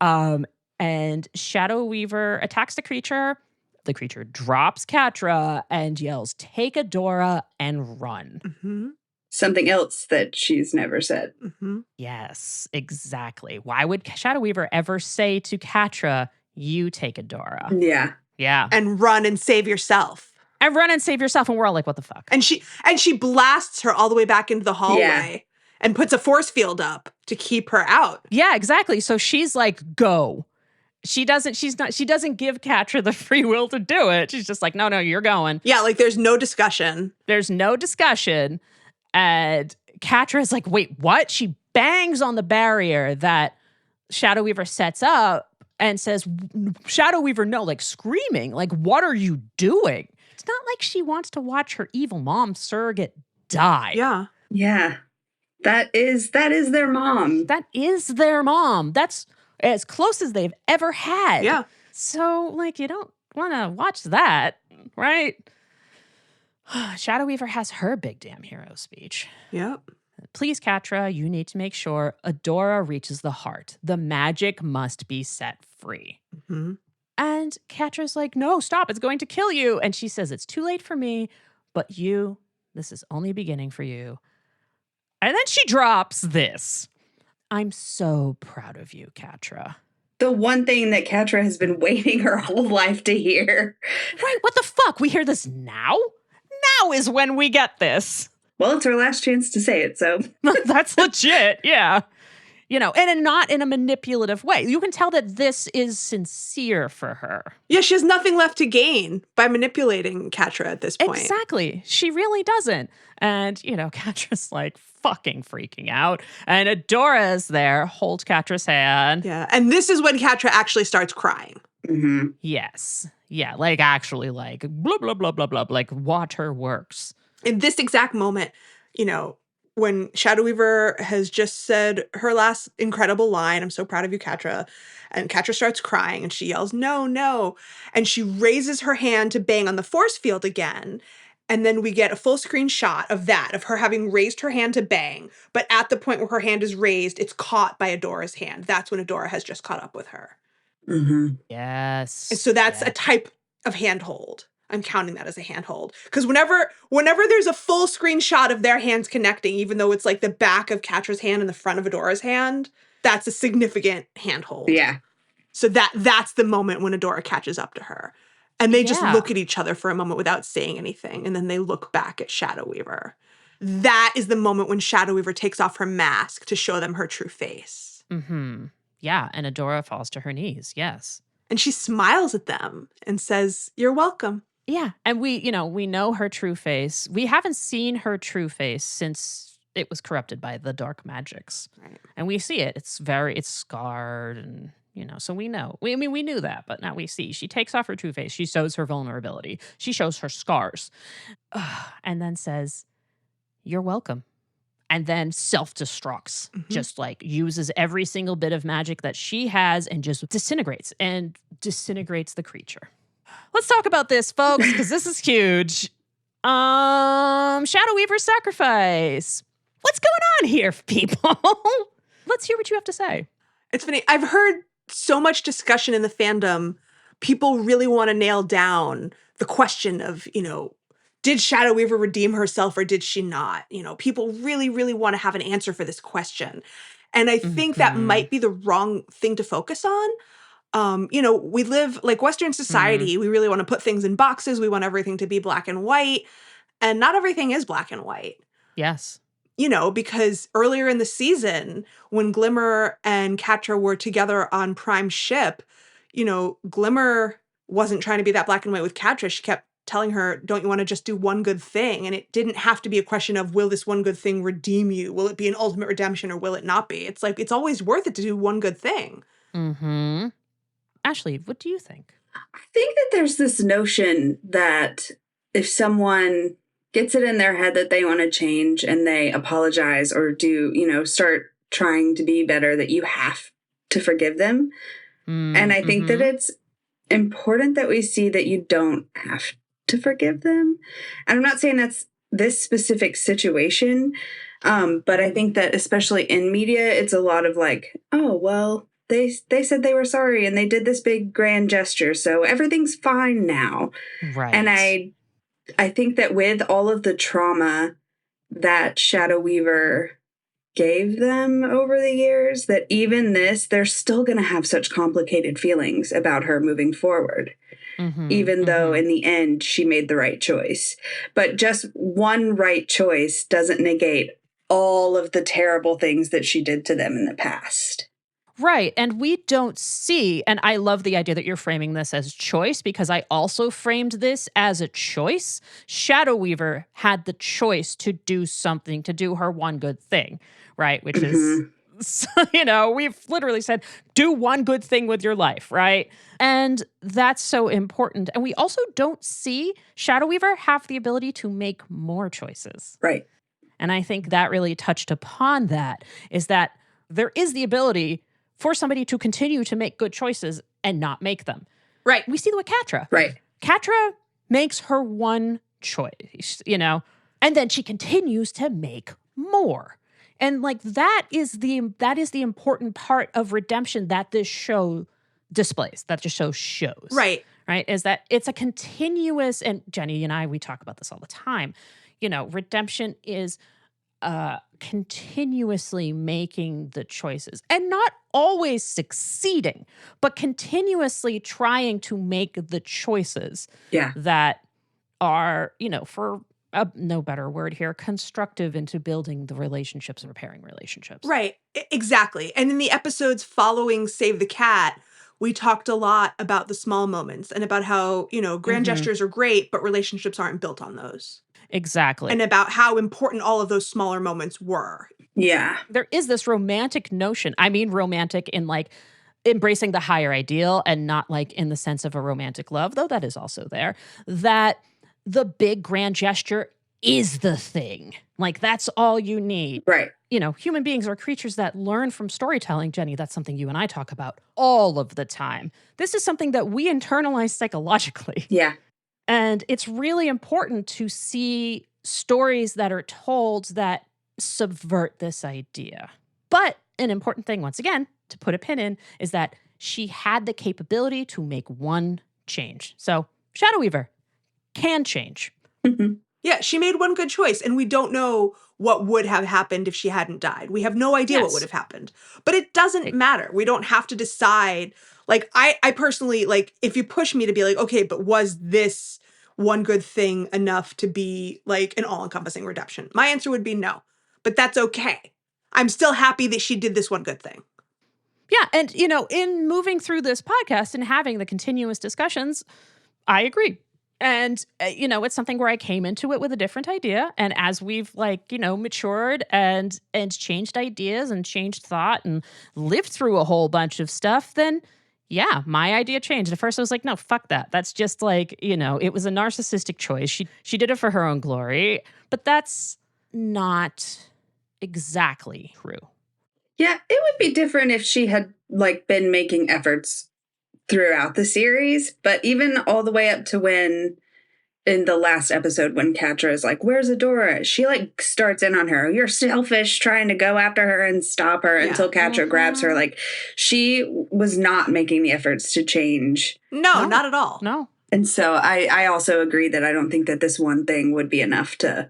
And Shadow Weaver attacks the creature. The creature drops Catra and yells, take Adora and run. Mm-hmm. Something else that she's never said. Mm-hmm. Yes, exactly. Why would Shadow Weaver ever say to Catra, you take Adora? Yeah. Yeah. And run and save yourself. And run and save yourself. And we're all like, what the fuck? And she blasts her all the way back into the hallway and puts a force field up to keep her out. Yeah, exactly. So she's like, go. She doesn't give Catra the free will to do it. She's just like, no, you're going. Yeah, like there's no discussion. There's no discussion. And Catra is like, wait, what? She bangs on the barrier that Shadow Weaver sets up and says, Shadow Weaver, no, like screaming, like, what are you doing? It's not like she wants to watch her evil mom surrogate die. Yeah. Yeah. That is their mom. That is their mom. That's as close as they've ever had. Yeah. So, like, you don't want to watch that, right? Shadow Weaver has her big damn hero speech. Yep. Please, Catra, you need to make sure Adora reaches the heart. The magic must be set free. Mm-hmm. And Catra's like, no, stop. It's going to kill you. And she says, it's too late for me, but this is only beginning for you. And then she drops this. I'm so proud of you, Catra. The one thing that Catra has been waiting her whole life to hear. Right, what the fuck? We hear this now? Now is when we get this. Well, it's her last chance to say it, so. That's legit, yeah. And not in a manipulative way. You can tell that this is sincere for her. Yeah, she has nothing left to gain by manipulating Catra at this point. Exactly. She really doesn't. And, Catra's like fucking freaking out. And Adora's there, holds Catra's hand. Yeah, and this is when Catra actually starts crying. Mm-hmm. Yes. Yeah, like actually like blah, blah, blah, blah, blah, like water works. In this exact moment, when Shadow Weaver has just said her last incredible line, I'm so proud of you, Catra, and Catra starts crying and she yells, no, no, and she raises her hand to bang on the force field again, and then we get a full screen shot of her having raised her hand to bang, but at the point where her hand is raised, it's caught by Adora's hand. That's when Adora has just caught up with her. Mm-hmm. Yes. And so that's a type of handhold. I'm counting that as a handhold. Because whenever there's a full screen shot of their hands connecting, even though it's like the back of Catra's hand and the front of Adora's hand, that's a significant handhold. Yeah. So that's the moment when Adora catches up to her. And they just look at each other for a moment without saying anything. And then they look back at Shadow Weaver. That is the moment when Shadow Weaver takes off her mask to show them her true face. Mm-hmm. Yeah, and Adora falls to her knees, yes. And she smiles at them and says, you're welcome. Yeah, and we know her true face. We haven't seen her true face since it was corrupted by the dark magics. Right. And we see it. It's scarred and, so we know. We knew that, but now we see. She takes off her true face. She shows her vulnerability. She shows her scars. And then says, you're welcome. And then self-destructs, just like uses every single bit of magic that she has and just disintegrates the creature. Let's talk about this, folks, because this is huge. Shadow Weaver sacrifice. What's going on here, people? Let's hear what you have to say. It's funny. I've heard so much discussion in the fandom. People really want to nail down the question of, did Shadow Weaver redeem herself or did she not? People really, really want to have an answer for this question. And I think that might be the wrong thing to focus on. We live like Western society. We really want to put things in boxes. We want everything to be black and white. And not everything is black and white. Yes. Because earlier in the season, when Glimmer and Catra were together on Prime's ship, Glimmer wasn't trying to be that black and white with Catra. She kept telling her, don't you want to just do one good thing? And it didn't have to be a question of, will this one good thing redeem you? Will it be an ultimate redemption or will it not be? It's like, it's always worth it to do one good thing. Mm-hmm. Ashley, what do you think? I think that there's this notion that if someone gets it in their head that they want to change and they apologize or do, start trying to be better, that you have to forgive them. And I think that it's important that we see that you don't have to forgive them. And I'm not saying that's this specific situation, but I think that especially in media, it's a lot of like, oh, well, they said they were sorry and they did this big grand gesture, so everything's fine now. Right. And I think that with all of the trauma that Shadow Weaver gave them over the years, that even they're still going to have such complicated feelings about her moving forward, even though in the end she made the right choice. But just one right choice doesn't negate all of the terrible things that she did to them in the past. Right. And we don't see, and I love the idea that you're framing this as choice, because I also framed this as a choice. Shadow Weaver had the choice to do something, to do her one good thing, right? Which is, we've literally said, do one good thing with your life, right? And that's so important. And we also don't see Shadow Weaver have the ability to make more choices. Right. And I think that really touched upon that, is that there is the ability for somebody to continue to make good choices and not make them. Right. We see that with Catra. Right. Catra makes her one choice, and then she continues to make more. And like that is the important part of redemption that this show displays, that the show shows. Right. Right. Is that it's a continuous, and Jenny and I, we talk about this all the time. Redemption is continuously making the choices and not always succeeding, but continuously trying to make the choices that are, for no better word here, constructive into building the relationships and repairing relationships. Right. Exactly. And in the episodes following Save the Cat, we talked a lot about the small moments and about how, grand gestures are great, but relationships aren't built on those. Exactly. And about how important all of those smaller moments were. Yeah. There is this romantic notion. I mean, romantic in like embracing the higher ideal and not like in the sense of a romantic love, though that is also there, that the big grand gesture is the thing. Like that's all you need. Right. Human beings are creatures that learn from storytelling. Jenny, that's something you and I talk about all of the time. This is something that we internalize psychologically. Yeah. And it's really important to see stories that are told that subvert this idea. But an important thing, once again, to put a pin in, is that she had the capability to make one change. So Shadow Weaver can change. Yeah, she made one good choice, and we don't know what would have happened if she hadn't died. We have no idea what would have happened. But it doesn't matter. We don't have to decide. Like, I personally, like, if you push me to be like, okay, but was this one good thing enough to be, like, an all-encompassing redemption? My answer would be no. But that's okay. I'm still happy that she did this one good thing. Yeah, and, in moving through this podcast and having the continuous discussions, I agree. And, it's something where I came into it with a different idea. And as we've matured and changed ideas and changed thought and lived through a whole bunch of stuff, then yeah, my idea changed. At first I was like, no, fuck that. That's just like, it was a narcissistic choice. She did it for her own glory, but that's not exactly true. Yeah, it would be different if she had been making efforts throughout the series, but even all the way up to when in the last episode when Catra is like, where's Adora? She starts in on her. You're selfish, trying to go after her and stop her until Catra grabs her. She was not making the efforts to change. No, not at all. No. And so I also agree that I don't think that this one thing would be enough to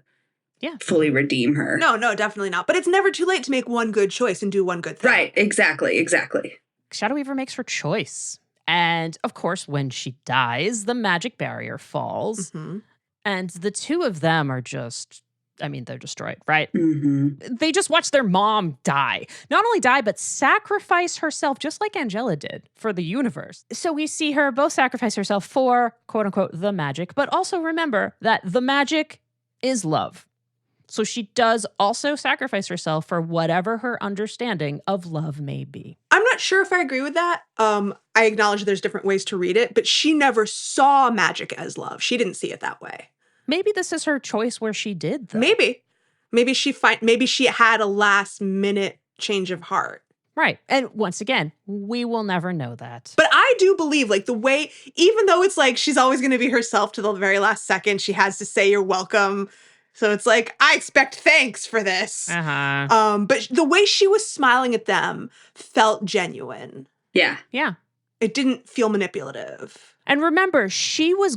fully redeem her. No, definitely not. But it's never too late to make one good choice and do one good thing. Right, exactly. Shadow Weaver makes her choice. And of course, when she dies, the magic barrier falls. Mm-hmm. And the two of them are just, they're destroyed, right? Mm-hmm. They just watch their mom die. Not only die, but sacrifice herself, just like Angela did for the universe. So we see her both sacrifice herself for, quote unquote, the magic, but also remember that the magic is love. So she does also sacrifice herself for whatever her understanding of love may be. I'm not sure if I agree with that. I acknowledge there's different ways to read it, but she never saw magic as love. She didn't see it that way. Maybe this is her choice where she did, though. Maybe she had a last minute change of heart. Right. And once again, we will never know that. But I do believe, like, the way, even though it's like she's always going to be herself to the very last second, she has to say you're welcome. So it's like, I expect thanks for this. Uh-huh. But the way she was smiling at them felt genuine. Yeah. Yeah. It didn't feel manipulative. And remember, she was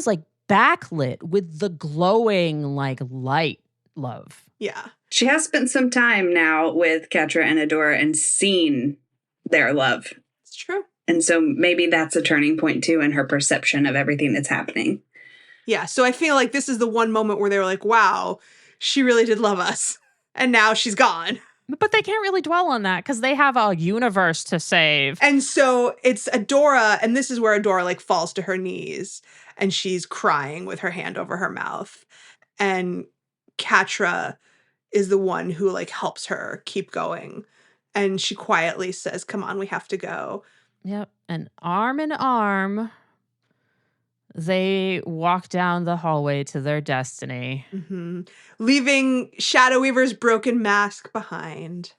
like backlit with the glowing like light love. Yeah. She has spent some time now with Catra and Adora and seen their love. It's true. And so maybe that's a turning point too in her perception of everything that's happening. Yeah, so I feel like this is the one moment where they were like, wow, she really did love us. And now she's gone. But they can't really dwell on that because they have a universe to save. And so it's Adora, and this is where Adora like falls to her knees and she's crying with her hand over her mouth. And Catra is the one who like helps her keep going. And she quietly says, come on, we have to go. Yep. And arm in arm, they walk down the hallway to their destiny. Mm-hmm. Leaving Shadow Weaver's broken mask behind.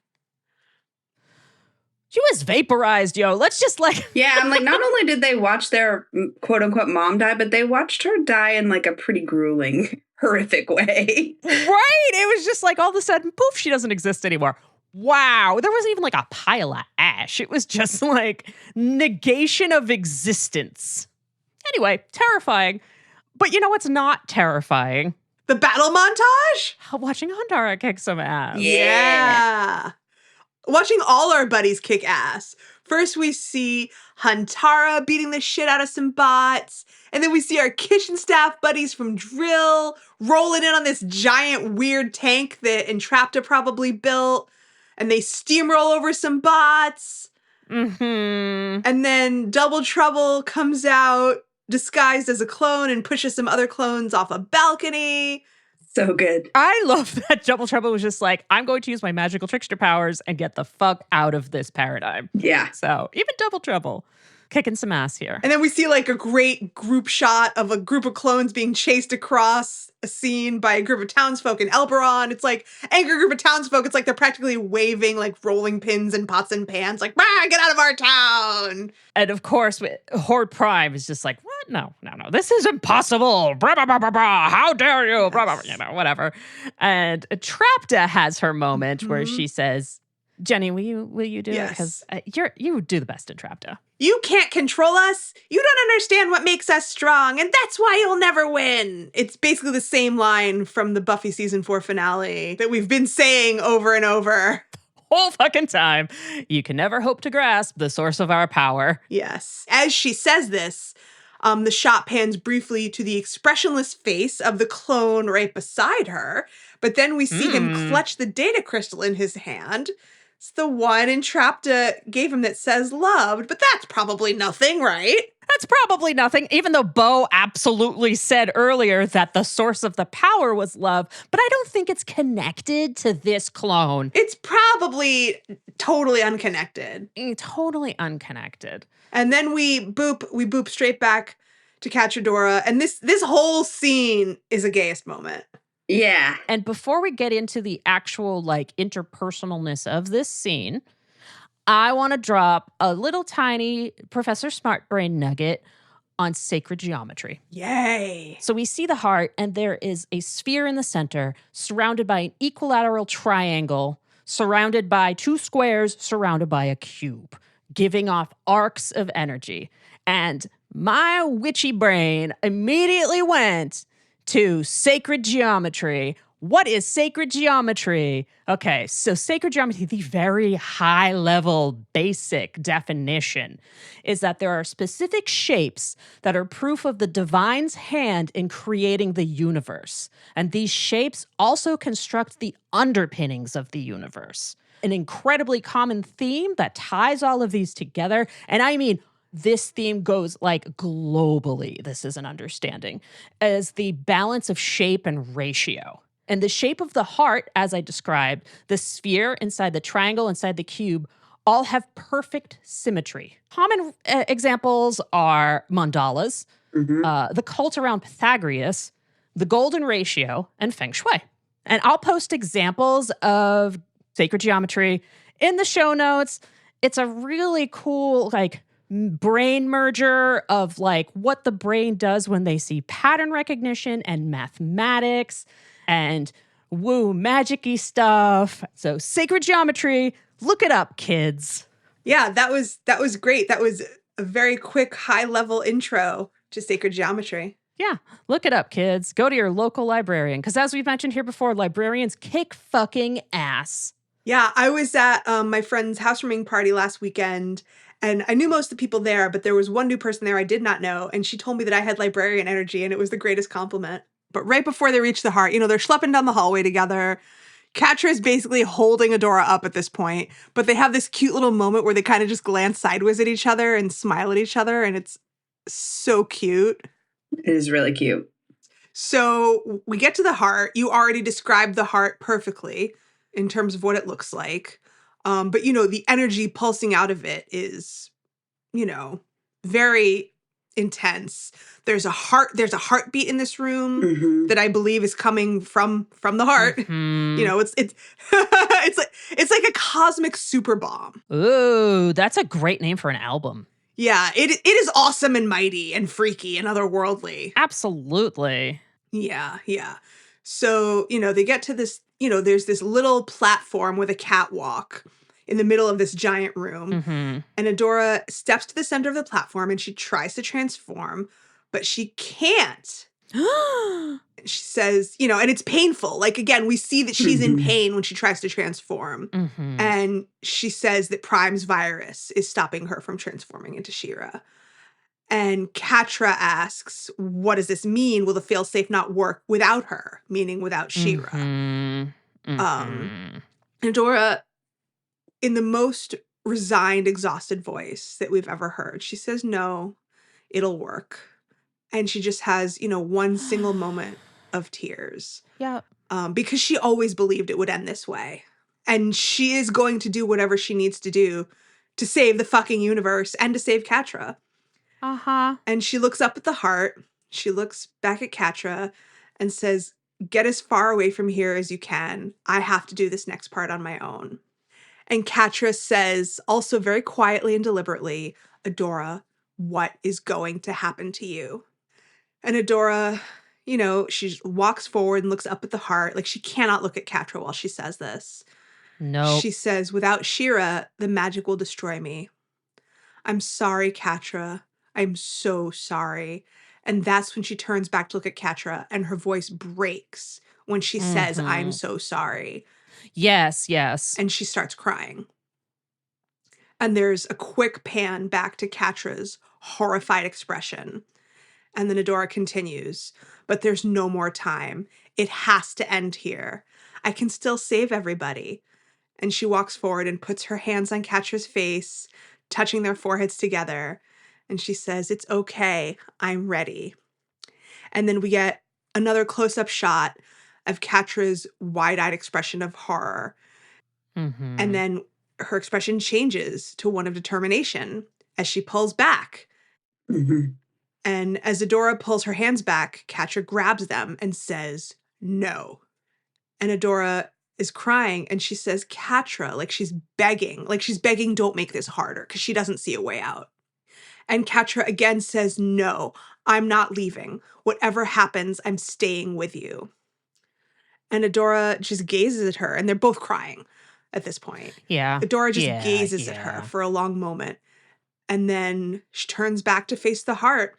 She was vaporized, yo. Let's just like... Yeah, I'm like, not only did they watch their quote-unquote mom die, but they watched her die in like a pretty grueling, horrific way. Right? It was just like all of a sudden, poof, she doesn't exist anymore. Wow. There wasn't even like a pile of ash. It was just like negation of existence. Anyway, terrifying. But you know what's not terrifying? The battle montage? Watching Hondara kick some ass. Yeah. Watching all our buddies kick ass. First we see Huntara beating the shit out of some bots. And then we see our kitchen staff buddies from Drill rolling in on this giant weird tank that Entrapta probably built. And they steamroll over some bots. Mm-hmm. And then Double Trouble comes out disguised as a clone and pushes some other clones off a balcony. So good. I love that Double Trouble was just like, I'm going to use my magical trickster powers and get the fuck out of this paradigm. Yeah. So even Double Trouble kicking some ass here. And then we see like a great group shot of a group of clones being chased across a scene by a group of townsfolk in Elberon. It's like angry group of townsfolk. It's like they're practically waving like rolling pins and pots and pans like, "Bah, get out of our town." And of course, Horde Prime is just like, what? No. This is impossible. Blah, blah, blah, blah, blah. How dare you? Blah, blah, blah, whatever. And Trapta has her moment where she says, Jenny, will you do it? Because you do the best in Trapta. You can't control us. You don't understand what makes us strong, and that's why you'll never win. It's basically the same line from the Buffy season 4 finale that we've been saying over and over. Whole fucking time. You can never hope to grasp the source of our power. Yes. As she says this, the shot pans briefly to the expressionless face of the clone right beside her, but then we see him clutch the data crystal in his hand. It's the one Entrapta gave him that says loved, but that's probably nothing, right? That's probably nothing, even though Bo absolutely said earlier that the source of the power was love, but I don't think it's connected to this clone. It's probably totally unconnected. Totally unconnected. And then we boop straight back to Cachadora, and this whole scene is a gayest moment. Yeah. And before we get into the actual like interpersonalness of this scene, I want to drop a little tiny Professor Smartbrain nugget on sacred geometry. Yay. So we see the heart, and there is a sphere in the center surrounded by an equilateral triangle, surrounded by two squares, surrounded by a cube, giving off arcs of energy. And my witchy brain immediately went to sacred geometry. What is sacred geometry? Okay, so sacred geometry, the very high level basic definition, is that there are specific shapes that are proof of the divine's hand in creating the universe. And these shapes also construct the underpinnings of the universe. An incredibly common theme that ties all of these together. And I mean, this theme goes like globally, this is an understanding, as the balance of shape and ratio. And the shape of the heart, as I described, the sphere inside the triangle, inside the cube, all have perfect symmetry. Common examples are mandalas, the cult around Pythagoras, the golden ratio, and feng shui. And I'll post examples of sacred geometry in the show notes. It's a really cool, like, brain merger of like what the brain does when they see pattern recognition and mathematics and woo magic-y stuff. So sacred geometry, look it up, kids. Yeah, that was great. That was a very quick high-level intro to sacred geometry. Yeah, look it up, kids. Go to your local librarian, because as we've mentioned here before, librarians kick fucking ass. Yeah, I was at my friend's housewarming party last weekend, and I knew most of the people there, but there was one new person there I did not know, and she told me that I had librarian energy, and it was the greatest compliment. But right before they reach the heart, they're schlepping down the hallway together. Catra is basically holding Adora up at this point, but they have this cute little moment where they kind of just glance sideways at each other and smile at each other, and it's so cute. It is really cute. So we get to the heart. You already described the heart perfectly in terms of what it looks like. But, the energy pulsing out of it is, very intense. There's a heartbeat in this room that I believe is coming from the heart. It's it's like a cosmic super bomb. Ooh, that's a great name for an album. Yeah, it is awesome and mighty and freaky and otherworldly. Absolutely. Yeah. So, they get to this, there's this little platform with a catwalk in the middle of this giant room. And Adora steps to the center of the platform and she tries to transform, but she can't. She says, and it's painful. Like, again, we see that she's in pain when she tries to transform. And she says that Prime's virus is stopping her from transforming into She-Ra. And Catra asks, what does this mean? Will the failsafe not work without her? Meaning without She-Ra. Adora, in the most resigned, exhausted voice that we've ever heard, she says, no, it'll work. And she just has, one single moment of tears. Yeah. Because she always believed it would end this way. And she is going to do whatever she needs to do to save the fucking universe and to save Catra. And she looks up at the heart. She looks back at Catra and says, get as far away from here as you can. I have to do this next part on my own. And Catra says, also very quietly and deliberately, Adora, what is going to happen to you? And Adora, she walks forward and looks up at the heart. Like, she cannot look at Catra while she says this. No. She says, without She-Ra, the magic will destroy me. I'm sorry, Catra. I'm so sorry. And that's when she turns back to look at Catra and her voice breaks when she says, I'm so sorry. Yes. And she starts crying. And there's a quick pan back to Catra's horrified expression. And then Adora continues, but there's no more time. It has to end here. I can still save everybody. And she walks forward and puts her hands on Catra's face, touching their foreheads together. And she says, it's okay. I'm ready. And then we get another close-up shot of Catra's wide-eyed expression of horror. And then her expression changes to one of determination as she pulls back. And as Adora pulls her hands back, Catra grabs them and says, no. And Adora is crying and she says, Catra, like she's begging, don't make this harder, because she doesn't see a way out. And Catra again says, no, I'm not leaving. Whatever happens, I'm staying with you. And Adora just gazes at her, and they're both crying at this point. Yeah. Adora just gazes at her for a long moment. And then she turns back to face the heart.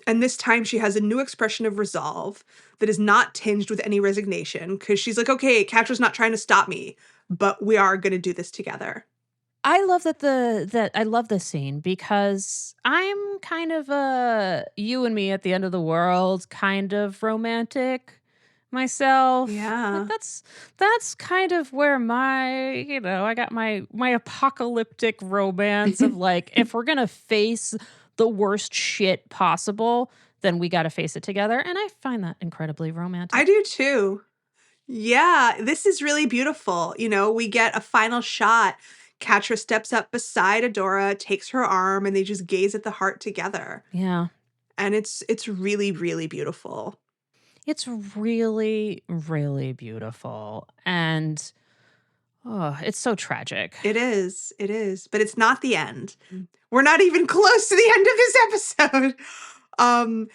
And this time she has a new expression of resolve that is not tinged with any resignation, because she's like, okay, Catra's not trying to stop me, but we are going to do this together. I love that I love this scene because I'm kind of a you and me at the end of the world kind of romantic myself. Yeah. Like that's kind of where I got my apocalyptic romance of like if we're going to face the worst shit possible, then we got to face it together, and I find that incredibly romantic. I do too. Yeah, this is really beautiful. We get a final shot. Catra steps up beside Adora, takes her arm, and they just gaze at the heart together. Yeah. And it's really, really beautiful. It's really, really beautiful. And it's so tragic. It is. It is. But it's not the end. We're not even close to the end of this episode.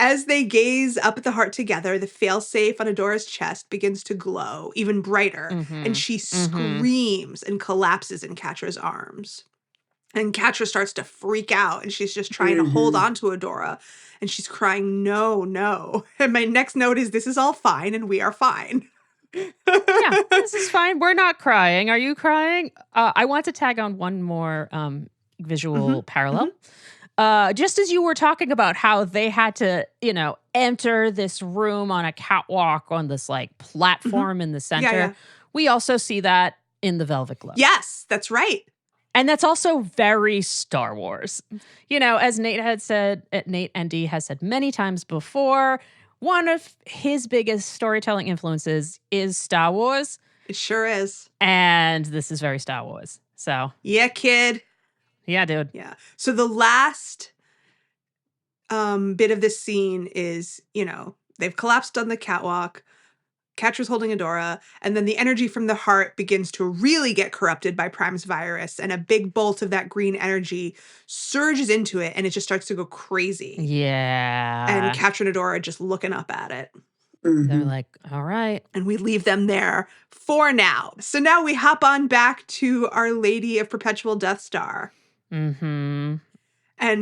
As they gaze up at the heart together, the failsafe on Adora's chest begins to glow even brighter, and she screams and collapses in Catra's arms. And Catra starts to freak out, and she's just trying to hold on to Adora, and she's crying, no, no. And my next note is, this is all fine, and we are fine. Yeah, this is fine. We're not crying. Are you crying? I want to tag on one more visual parallel. Just as you were talking about how they had to, enter this room on a catwalk on this like platform in the center, we also see that in the Velvet Glove. Yes, that's right. And that's also very Star Wars. As Nate ND has said many times before, one of his biggest storytelling influences is Star Wars. It sure is. And this is very Star Wars. So. Yeah, kid. Yeah, dude. Yeah. So the last bit of this scene is, they've collapsed on the catwalk. Catra's holding Adora, and then the energy from the heart begins to really get corrupted by Prime's virus, and a big bolt of that green energy surges into it, and it just starts to go crazy. Yeah. And Catra and Adora are just looking up at it. They're like, all right. And we leave them there for now. So now we hop on back to Our Lady of Perpetual Death Star. And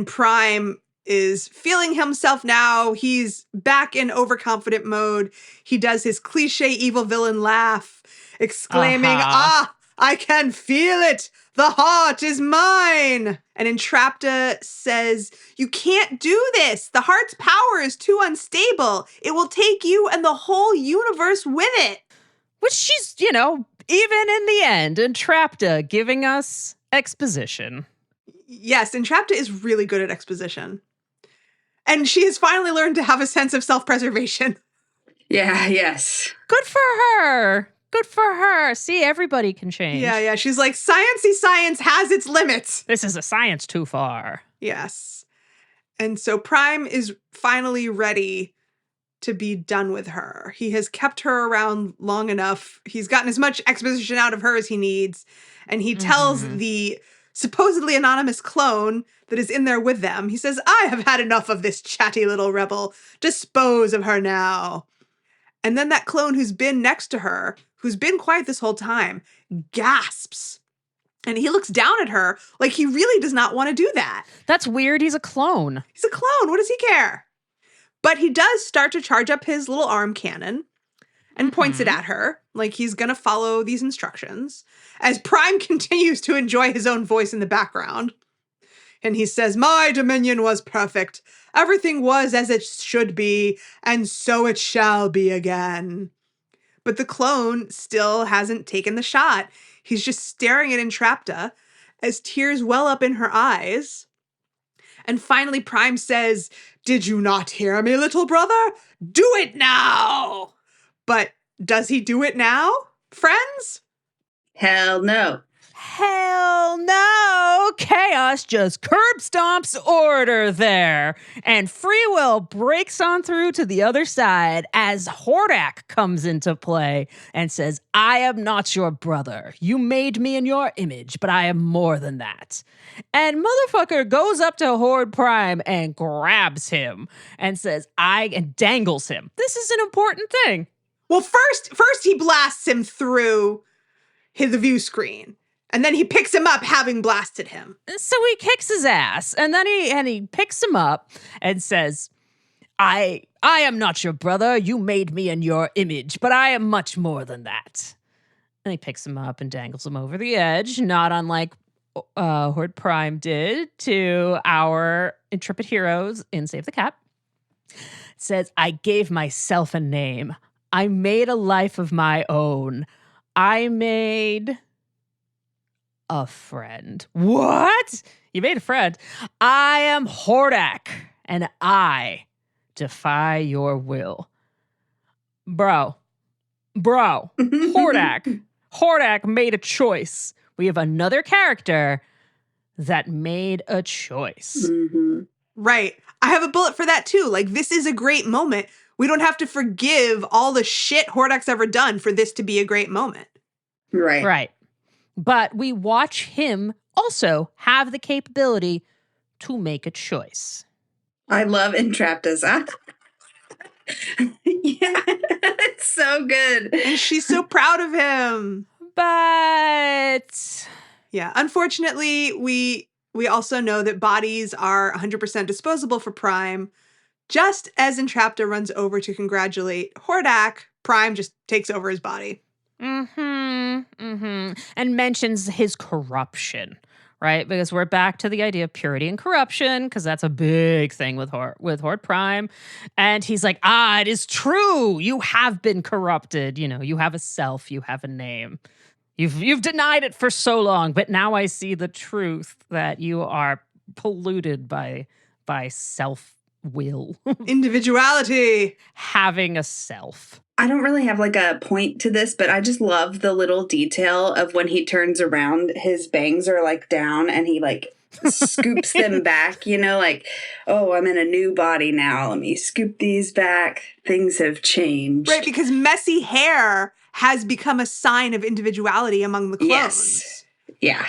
Prime is feeling himself now. He's back in overconfident mode. He does his cliche evil villain laugh, exclaiming, I can feel it. The heart is mine. And Entrapta says, you can't do this. The heart's power is too unstable. It will take you and the whole universe with it. Which she's, even in the end, Entrapta giving us exposition. Yes, Entrapta is really good at exposition. And she has finally learned to have a sense of self-preservation. Yeah, yes. Good for her. Good for her. See, everybody can change. Yeah. She's like, sciencey science has its limits. This is a science too far. Yes. And so Prime is finally ready to be done with her. He has kept her around long enough. He's gotten as much exposition out of her as he needs. And he tells the supposedly anonymous clone that is in there with them, he says, I have had enough of this chatty little rebel. Dispose of her now. And then that clone who's been next to her, who's been quiet this whole time, gasps. And he looks down at her like he really does not want to do that. That's weird. He's a clone. He's a clone. What does he care? But he does start to charge up his little arm cannon and points it at her like he's going to follow these instructions as Prime continues to enjoy his own voice in the background. And he says, my dominion was perfect. Everything was as it should be, and so it shall be again. But the clone still hasn't taken the shot. He's just staring at Entrapta as tears well up in her eyes. And finally, Prime says, did you not hear me, little brother? Do it now! But does he do it now, friends? Hell no. Hell no! Chaos just curb stomps order there. And free will breaks on through to the other side as Hordak comes into play and says, I am not your brother. You made me in your image, but I am more than that. And motherfucker goes up to Horde Prime and grabs him and says, and dangles him. This is an important thing. Well, first he blasts him through the view screen. And then he picks him up, having blasted him. So he kicks his ass, and then he picks him up and says, I am not your brother. You made me in your image, but I am much more than that. And he picks him up and dangles him over the edge, not unlike Horde Prime did to our intrepid heroes in Save the Cat. It says, I gave myself a name. I made a life of my own. I made a friend. What? You made a friend? I am Hordak, and I defy your will. Bro, Hordak made a choice. We have another character that made a choice. Mm-hmm. Right. I have a bullet for that too. Like, this is a great moment. We don't have to forgive all the shit Hordak's ever done for this to be a great moment. Right. Right. But we watch him also have the capability to make a choice. I love Entrapta's. Yeah, it's so good. And she's so proud of him. But Yeah. Unfortunately, we also know that bodies are 100% disposable for Prime. Just as Entrapta runs over to congratulate Hordak, Prime just takes over his body. and mentions his corruption, right? Because we're back to the idea of purity and corruption, because that's a big thing with Horde Prime. And he's like, it is true. You have been corrupted. You know, you have a self, you have a name. You've denied it for so long, but now I see the truth that you are polluted by self-will. Individuality. Having a self. I don't really have like a point to this, but I just love the little detail of when he turns around, his bangs are like down and he like scoops them back, you know, like, oh, I'm in a new body now. Let me scoop these back. Things have changed. Right, because messy hair has become a sign of individuality among the clones. Yes. Yeah.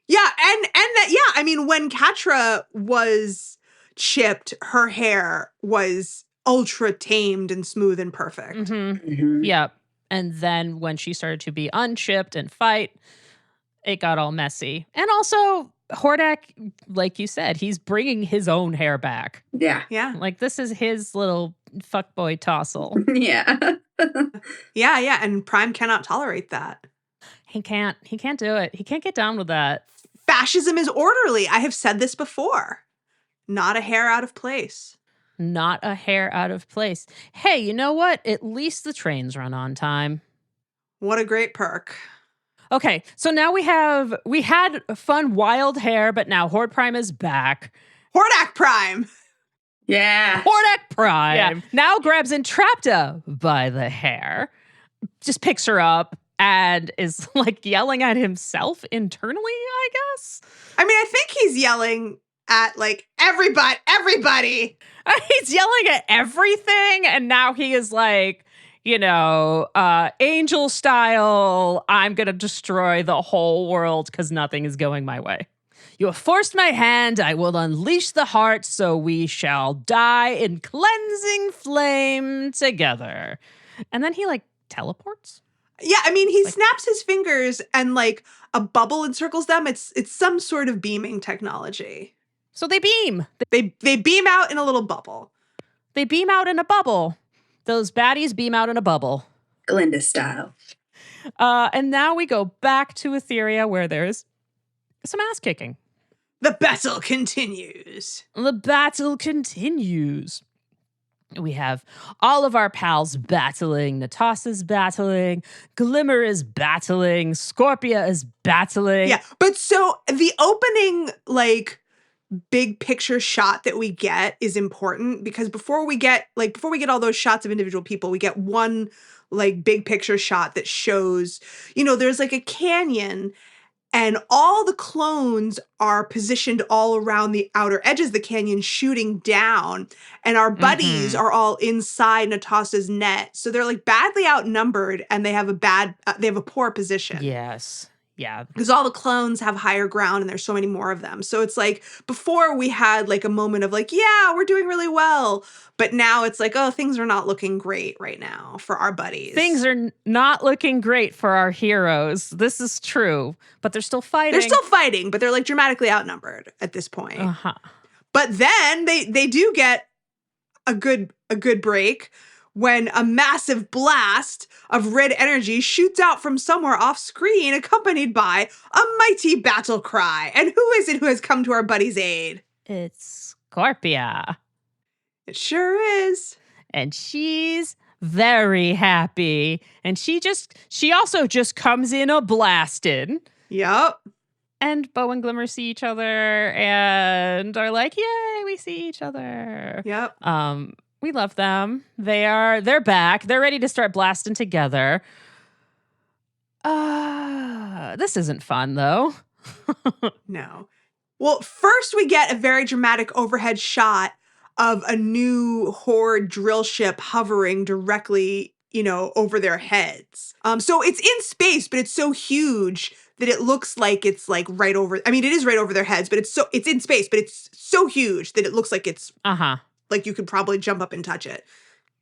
Yeah, and that, yeah, I mean, when Catra was chipped, her hair was ultra tamed and smooth and perfect. Mm-hmm. Yep. And then when she started to be unchipped and fight, it got all messy. And also, Hordak, like you said, he's bringing his own hair back. Yeah. Yeah. Like, this is his little fuckboy tossle. Yeah. Yeah, and Prime cannot tolerate that. He can't do it. He can't get down with that. Fascism is orderly. I have said this before. Not a hair out of place. Not a hair out of place. Hey, you know what? At least the trains run on time. What a great perk. Okay, so now we had fun wild hair, but now Horde Prime is back. Hordak Prime. Yeah. Hordak Prime now grabs Entrapta by the hair, just picks her up, and is like yelling at himself internally, I guess. I mean, I think he's yelling at like everybody. He's yelling at everything, and now he is like, you know, angel style, I'm going to destroy the whole world because nothing is going my way. You have forced my hand, I will unleash the heart, so we shall die in cleansing flame together. And then he like teleports. Yeah, I mean, he snaps his fingers and like a bubble encircles them. It's some sort of beaming technology. So they beam. They beam out in a little bubble. They beam out in a bubble. Those baddies beam out in a bubble. Glinda style. And now we go back to Etheria where there's some ass kicking. The battle continues. The battle continues. We have all of our pals battling. Natasha's battling. Glimmer is battling. Scorpia is battling. Yeah, but so the opening, like, big picture shot that we get is important because before we get all those shots of individual people, we get one, like, big picture shot that shows, you know, there's, like, a canyon and all the clones are positioned all around the outer edges of the canyon shooting down. And our buddies are all inside Natasha's net. So they're like badly outnumbered and they have a poor position. Yes. Yeah. Because all the clones have higher ground and there's so many more of them. So it's like before we had like a moment of like, yeah, we're doing really well. But now it's like, oh, things are not looking great right now for our buddies. Things are not looking great for our heroes. This is true. But they're still fighting. They're still fighting, but they're like dramatically outnumbered at this point. Uh-huh. But then they do get a good break when a massive blast of red energy shoots out from somewhere off screen, accompanied by a mighty battle cry. And who is it who has come to our buddy's aid? It's Scorpia. It sure is. And she's very happy. And she also just comes in a blasted. Yup. And Bo and Glimmer see each other and are like, yay, we see each other. Yep. We love them. They're back. They're ready to start blasting together. This isn't fun though. No. Well, first we get a very dramatic overhead shot of a new Horde drill ship hovering directly, over their heads. So it's in space, but it's so huge that it looks like it's like right over. I mean, it is right over their heads, but it's in space, but it's so huge that it looks like it's like you could probably jump up and touch it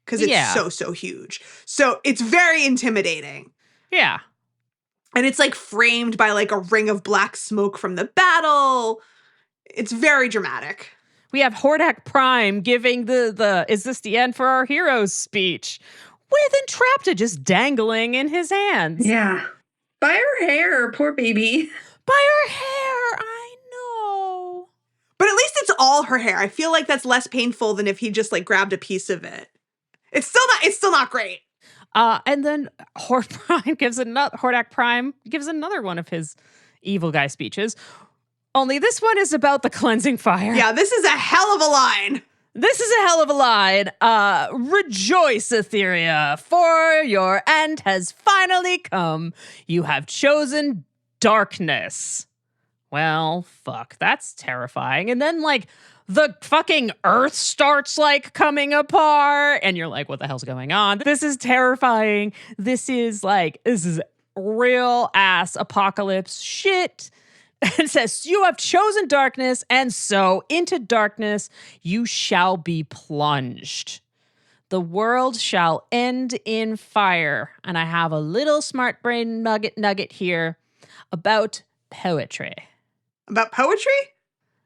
because it's so huge. So it's very intimidating. Yeah. And it's like framed by like a ring of black smoke from the battle. It's very dramatic. We have Hordak Prime giving the is this the end for our heroes speech with Entrapta just dangling in his hands. Yeah. By her hair, poor baby. By her hair, I know. But at least it's all her hair. I feel like that's less painful than if he just like grabbed a piece of it. It's still not great. And then Hordak Prime gives another one of his evil guy speeches. Only this one is about the cleansing fire. Yeah, this is a hell of a line. This is a hell of a line. Rejoice, Etheria, for your end has finally come. You have chosen darkness. Well, fuck, that's terrifying. And then, like, the fucking earth starts, like, coming apart. And you're like, what the hell's going on? This is terrifying. This is real ass apocalypse shit. It says, you have chosen darkness, and so into darkness you shall be plunged. The world shall end in fire. And I have a little smart brain nugget here about poetry. About poetry?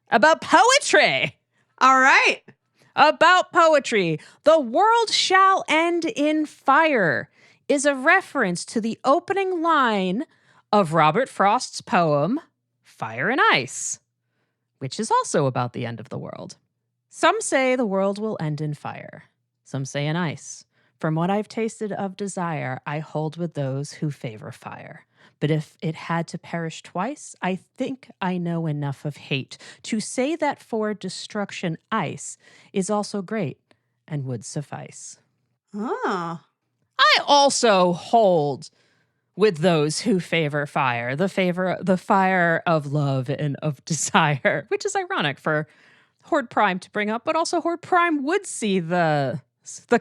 About poetry. All right. About poetry. The world shall end in fire is a reference to the opening line of Robert Frost's poem, Fire and Ice, which is also about the end of the world. Some say the world will end in fire. Some say in ice. From what I've tasted of desire, I hold with those who favor fire. But if it had to perish twice, I think I know enough of hate to say that for destruction ice is also great and would suffice. Oh. I also hold with those who favor fire, the fire of love and of desire, which is ironic for Horde Prime to bring up, but also Horde Prime would see the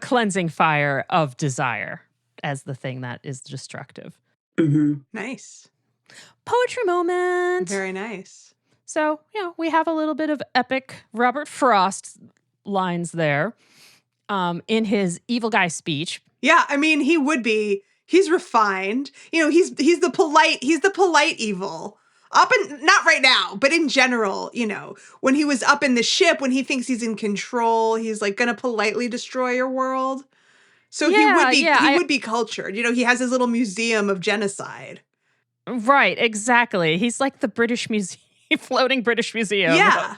cleansing fire of desire as the thing that is destructive. Mm-hmm. Nice. Poetry moment. Very nice. So, we have a little bit of epic Robert Frost lines there in his evil guy speech. Yeah, I mean, he would be. He's refined. He's the polite evil. Not right now, but in general, when he was up in the ship, when he thinks he's in control, he's like gonna politely destroy your world. So he would be cultured. He has his little museum of genocide. Right, exactly. He's like the British Museum, floating British Museum. Yeah.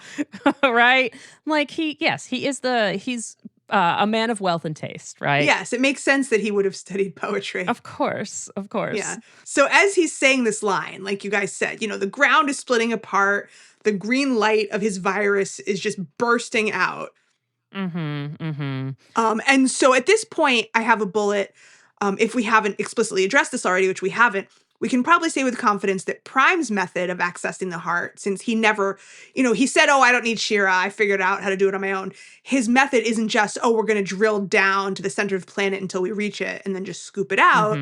Right? Like he's a man of wealth and taste, right? Yes, it makes sense that he would have studied poetry. Of course. Yeah. So as he's saying this line, like you guys said, the ground is splitting apart. The green light of his virus is just bursting out. And so at this point, I have a bullet. If we haven't explicitly addressed this already, which we haven't, we can probably say with confidence that Prime's method of accessing the heart, since he never, he said, oh, I don't need Shira, I figured out how to do it on my own. His method isn't just, oh, we're going to drill down to the center of the planet until we reach it and then just scoop it out.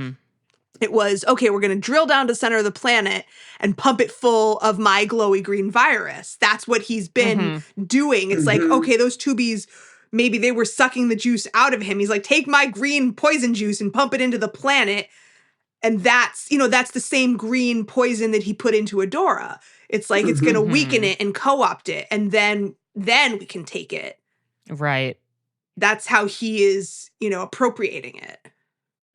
It was, okay, we're going to drill down to the center of the planet and pump it full of my glowy green virus. That's what he's been doing. It's like, okay, those tubies, maybe they were sucking the juice out of him. He's like, take my green poison juice and pump it into the planet. And that's, that's the same green poison that he put into Adora. It's like, it's going to weaken it and co-opt it. And then we can take it. Right. That's how he is, appropriating it.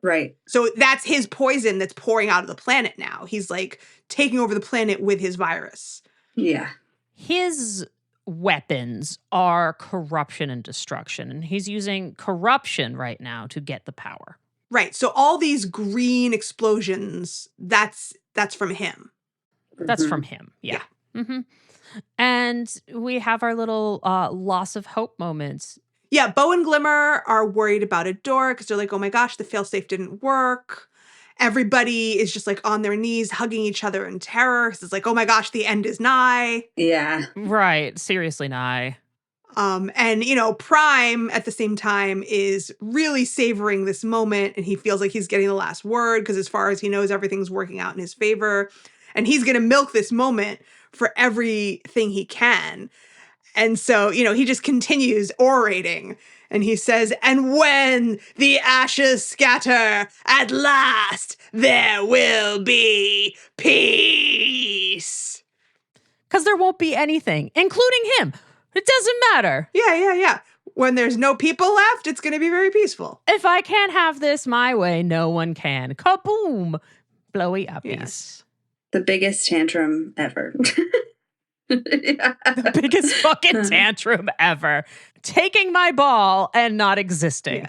Right. So that's his poison that's pouring out of the planet now. He's like taking over the planet with his virus. Yeah. His weapons are corruption and destruction, and he's using corruption right now to get the power. Right. So all these green explosions, that's from him. That's from him. Yeah. And we have our little loss of hope moments. Yeah, Bo and Glimmer are worried about Adora because they're like, oh my gosh, the failsafe didn't work. Everybody is just like on their knees, hugging each other in terror. It's like, oh my gosh, the end is nigh. Yeah. Right. Seriously nigh. And, Prime at the same time is really savoring this moment, and he feels like he's getting the last word because as far as he knows, everything's working out in his favor. And he's going to milk this moment for everything he can. And so, he just continues orating. And he says, and when the ashes scatter, at last there will be peace. Because there won't be anything, including him. It doesn't matter. Yeah. When there's no people left, it's going to be very peaceful. If I can't have this my way, no one can. Kaboom. Blowy uppies. Yes. The biggest tantrum ever. The biggest fucking tantrum ever. Taking my ball and not existing.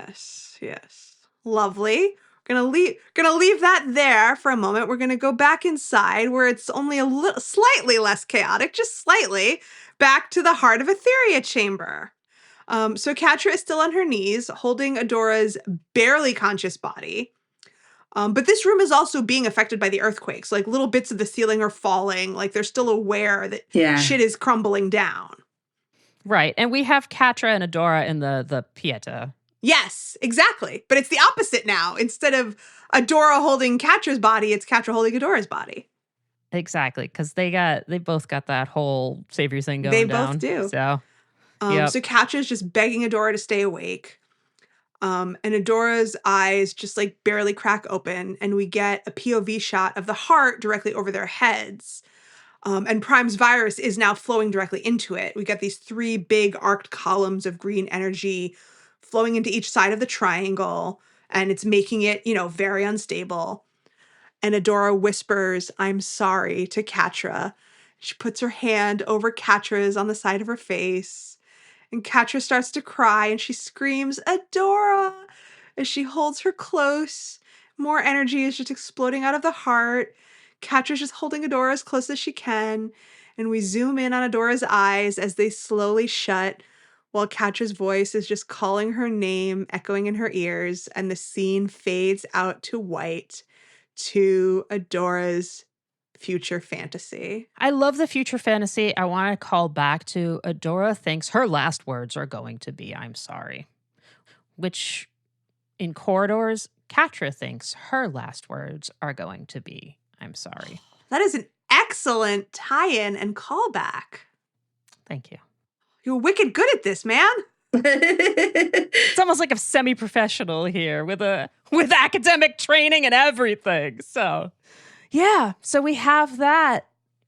Yes. Lovely. Gonna leave that there for a moment. We're gonna go back inside where it's only a little slightly less chaotic, just slightly, back to the heart of a theria chamber. So Catra is still on her knees, holding Adora's barely conscious body. But this room is also being affected by the earthquakes. Like little bits of the ceiling are falling. Like they're still aware that shit is crumbling down. Right. And we have Catra and Adora in the Pieta. Yes, exactly. But it's the opposite now. Instead of Adora holding Catra's body, it's Catra holding Adora's body. Exactly. Because they both got that whole savior thing going They down. both do. So, So Catra's just begging Adora to stay awake. And Adora's eyes just like barely crack open, and we get a POV shot of the heart directly over their heads. And Prime's virus is now flowing directly into it. We get these 3 big arced columns of green energy flowing into each side of the triangle, and it's making it, very unstable. And Adora whispers, "I'm sorry," to Catra. She puts her hand over Catra's on the side of her face. And Catra starts to cry and she screams, "Adora!" as she holds her close. More energy is just exploding out of the heart. Catra's just holding Adora as close as she can. And we zoom in on Adora's eyes as they slowly shut, while Catra's voice is just calling her name, echoing in her ears. And the scene fades out to white to Adora's future fantasy. I love the future fantasy. I want to call back to Adora thinks her last words are going to be, "I'm sorry." Which in Corridors, Catra thinks her last words are going to be, "I'm sorry." That is an excellent tie-in and callback. Thank you. You're wicked good at this, man. It's almost like a semi-professional here with academic training and everything. So yeah, so we have that.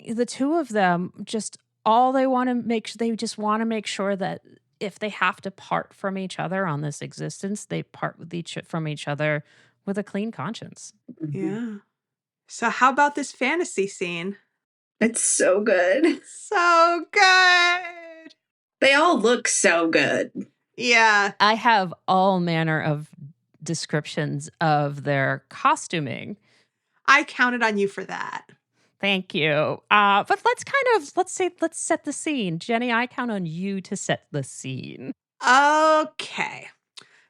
The two of them just they just want to make sure that if they have to part from each other on this existence, they part from each other with a clean conscience. Yeah. So how about this fantasy scene? It's so good. So good. They all look so good. Yeah. I have all manner of descriptions of their costuming. I counted on you for that. Thank you. But let's set the scene. Jenny, I count on you to set the scene. Okay.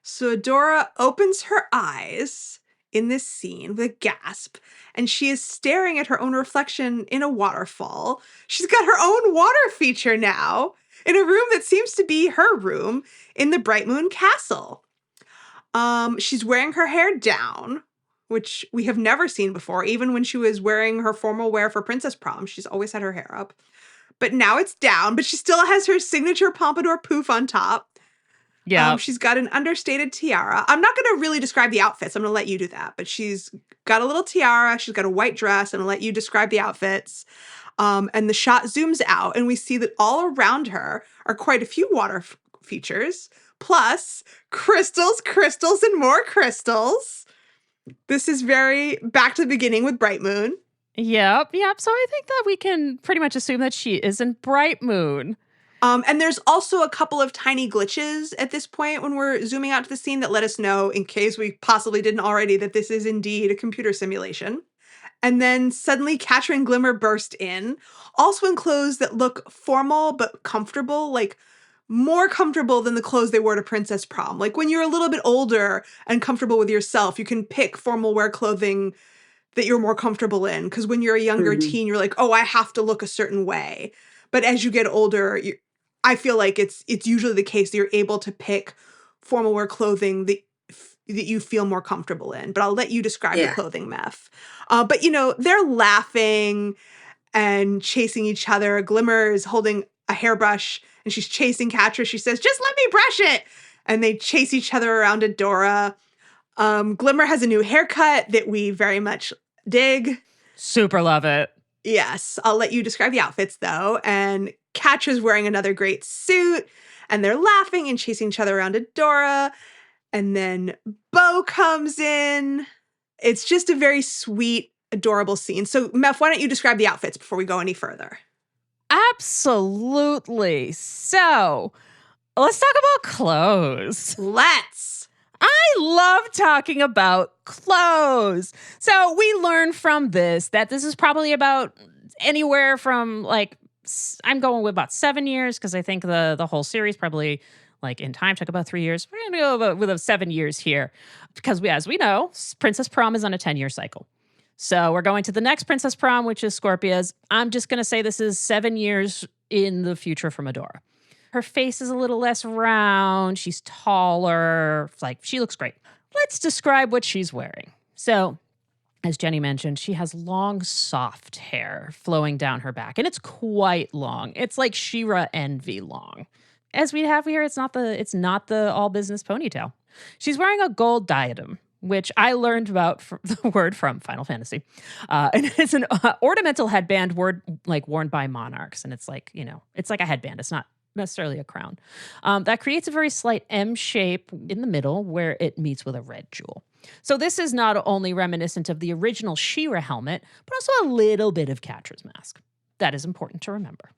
So Adora opens her eyes in this scene with a gasp, and she is staring at her own reflection in a waterfall. She's got her own water feature now in a room that seems to be her room in the Bright Moon Castle. She's wearing her hair down, which we have never seen before. Even when she was wearing her formal wear for Princess Prom, she's always had her hair up. But now it's down, but she still has her signature pompadour poof on top. Yeah. She's got an understated tiara. I'm not going to really describe the outfits. I'm going to let you do that. But she's got a little tiara. She's got a white dress. And I'll let you describe the outfits. And the shot zooms out, and we see that all around her are quite a few water features, plus crystals, crystals, and more crystals. This is very back to the beginning with Bright Moon. Yep. So I think that we can pretty much assume that she is in Bright Moon. And there's also a couple of tiny glitches at this point when we're zooming out to the scene that let us know, in case we possibly didn't already, that this is indeed a computer simulation. And then suddenly Catra and Glimmer burst in, also in clothes that look formal but comfortable, like more comfortable than the clothes they wore to Princess Prom. Like when you're a little bit older and comfortable with yourself, you can pick formal wear clothing that you're more comfortable in. Because when you're a younger teen, you're like, oh, I have to look a certain way. But as you get older, I feel like it's usually the case that you're able to pick formal wear clothing that you feel more comfortable in. But I'll let you describe the clothing, Meph. But, they're laughing and chasing each other. Glimmer is holding a hairbrush and she's chasing Catra. She says, just let me brush it. And they chase each other around Adora. Glimmer has a new haircut that we very much dig. Super love it. Yes. I'll let you describe the outfits, though. And Catra's wearing another great suit. And they're laughing and chasing each other around Adora. And then Bo comes in. It's just a very sweet, adorable scene. So, Meph, why don't you describe the outfits before we go any further? Absolutely. So, let's talk about clothes. Let's. I love talking about clothes. So, we learn from this that this is probably about anywhere from, I'm going with about 7 years, because I think the whole series probably, in time, took about 3 years. We're going to go with 7 years here, because as we know, Princess Prom is on a 10-year cycle. So we're going to the next Princess Prom, which is Scorpia's. I'm just going to say this is 7 years in the future from Adora. Her face is a little less round. She's taller. She looks great. Let's describe what she's wearing. So, as Jenny mentioned, she has long, soft hair flowing down her back, and it's quite long. It's like She-Ra Envy long. As we have here, it's not the all business ponytail. She's wearing a gold diadem, which I learned about the word from Final Fantasy. And it's an ornamental headband worn by monarchs. And it's it's like a headband. It's not necessarily a crown. That creates a very slight M shape in the middle where it meets with a red jewel. So this is not only reminiscent of the original She-Ra helmet, but also a little bit of Catra's mask. That is important to remember.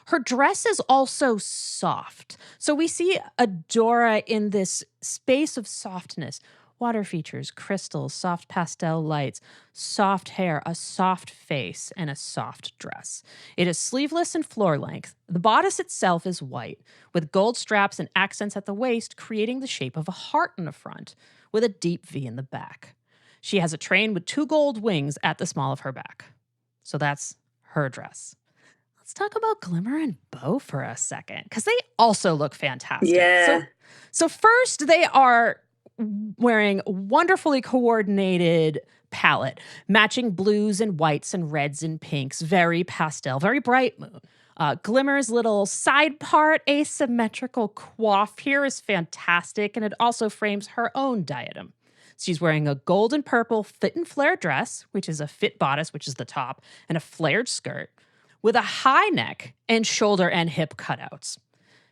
Her dress is also soft. So we see Adora in this space of softness. Water features, crystals, soft pastel lights, soft hair, a soft face, and a soft dress. It is sleeveless and floor length. The bodice itself is white, with gold straps and accents at the waist, creating the shape of a heart in the front, with a deep V in the back. She has a train with 2 gold wings at the small of her back. So that's her dress. Let's talk about Glimmer and Bo for a second, because they also look fantastic. Yeah. So first, they are wearing wonderfully coordinated palette, matching blues and whites and reds and pinks, very pastel, very Bright Moon. Glimmer's little side part, asymmetrical coif here is fantastic, and it also frames her own diadem. She's wearing a gold and purple fit and flare dress, which is a fit bodice, which is the top, and a flared skirt, with a high neck and shoulder and hip cutouts.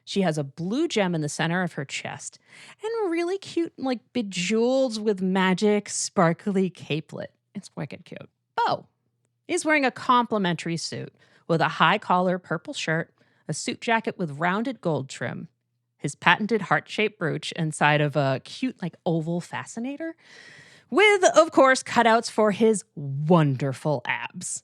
She has a blue gem in the center of her chest and really cute, bejeweled with magic, sparkly capelet. It's wicked cute. Bo is wearing a complimentary suit with a high collar purple shirt, a suit jacket with rounded gold trim, his patented heart-shaped brooch inside of a cute, oval fascinator, with, of course, cutouts for his wonderful abs.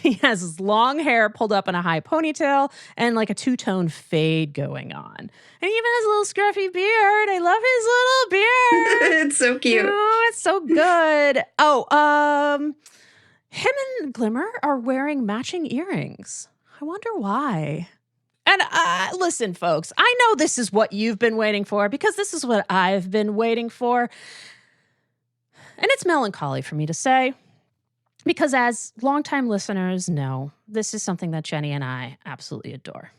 He has his long hair pulled up in a high ponytail and a two-tone fade going on. And he even has a little scruffy beard. I love his little beard. It's so cute. Oh, it's so good. Oh, him and Glimmer are wearing matching earrings. I wonder why. And listen, folks, I know this is what you've been waiting for, because this is what I've been waiting for. And it's melancholy for me to say, because as longtime listeners know, this is something that Jenny and I absolutely adore.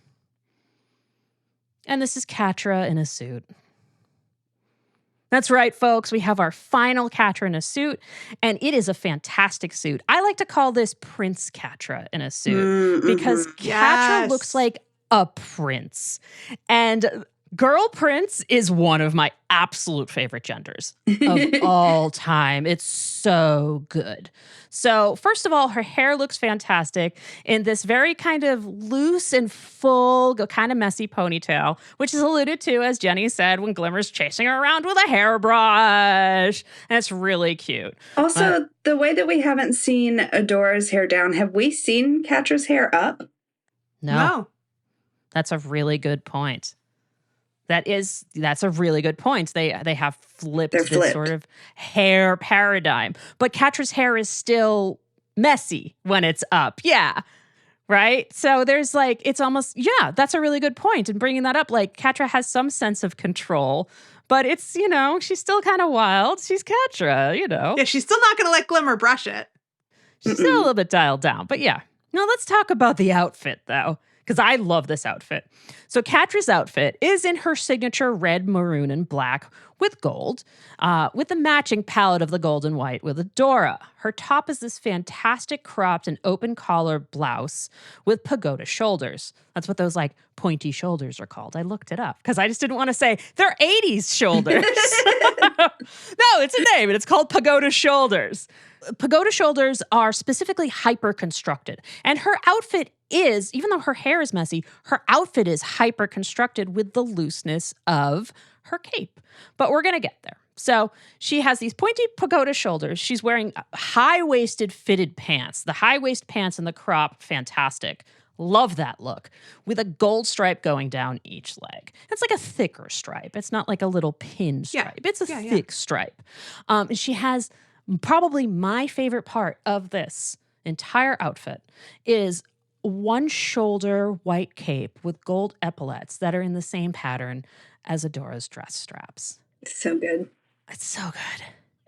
And this is Catra in a suit. That's right, folks. We have our final Catra in a suit, and it is a fantastic suit. I like to call this Prince Catra in a suit because Catra looks like a prince. And Girl Prince is one of my absolute favorite genders of all time. It's so good. So first of all, her hair looks fantastic in this very kind of loose and full, kind of messy ponytail, which is alluded to, as Jenny said, when Glimmer's chasing her around with a hairbrush. And it's really cute. Also, the way that we haven't seen Adora's hair down, have we seen Catra's hair up? No. That's a really good point. That's a really good point. They have flipped this sort of hair paradigm. But Catra's hair is still messy when it's up. Yeah. Right? So there's like, it's almost, that's a really good point. And bringing that up, like Catra has some sense of control, but it's, she's still kind of wild. She's Catra, Yeah, she's still not going to let Glimmer brush it. She's still a little bit dialed down. But yeah. Now let's talk about the outfit, though, because I love this outfit. So Catra's outfit is in her signature red, maroon, and black with gold, with the matching palette of the gold and white with Adora. Her top is this fantastic cropped and open collar blouse with pagoda shoulders. That's what those like pointy shoulders are called. I looked it up because I just didn't want to say they're 80s shoulders. No, it's a name and it's called pagoda shoulders. Pagoda shoulders are specifically hyper-constructed. And her outfit is, even though her hair is messy, her outfit is hyper-constructed with the looseness of her cape. But we're going to get there. So she has these pointy pagoda shoulders. She's wearing high-waisted fitted pants. The high-waist pants and the crop, fantastic. Love that look. With a gold stripe going down each leg. It's like a thicker stripe. It's not like a little pin stripe. It's a thick stripe. And she has... Probably my favorite part of this entire outfit is one shoulder white cape with gold epaulets that are in the same pattern as Adora's dress straps. So good. It's so good.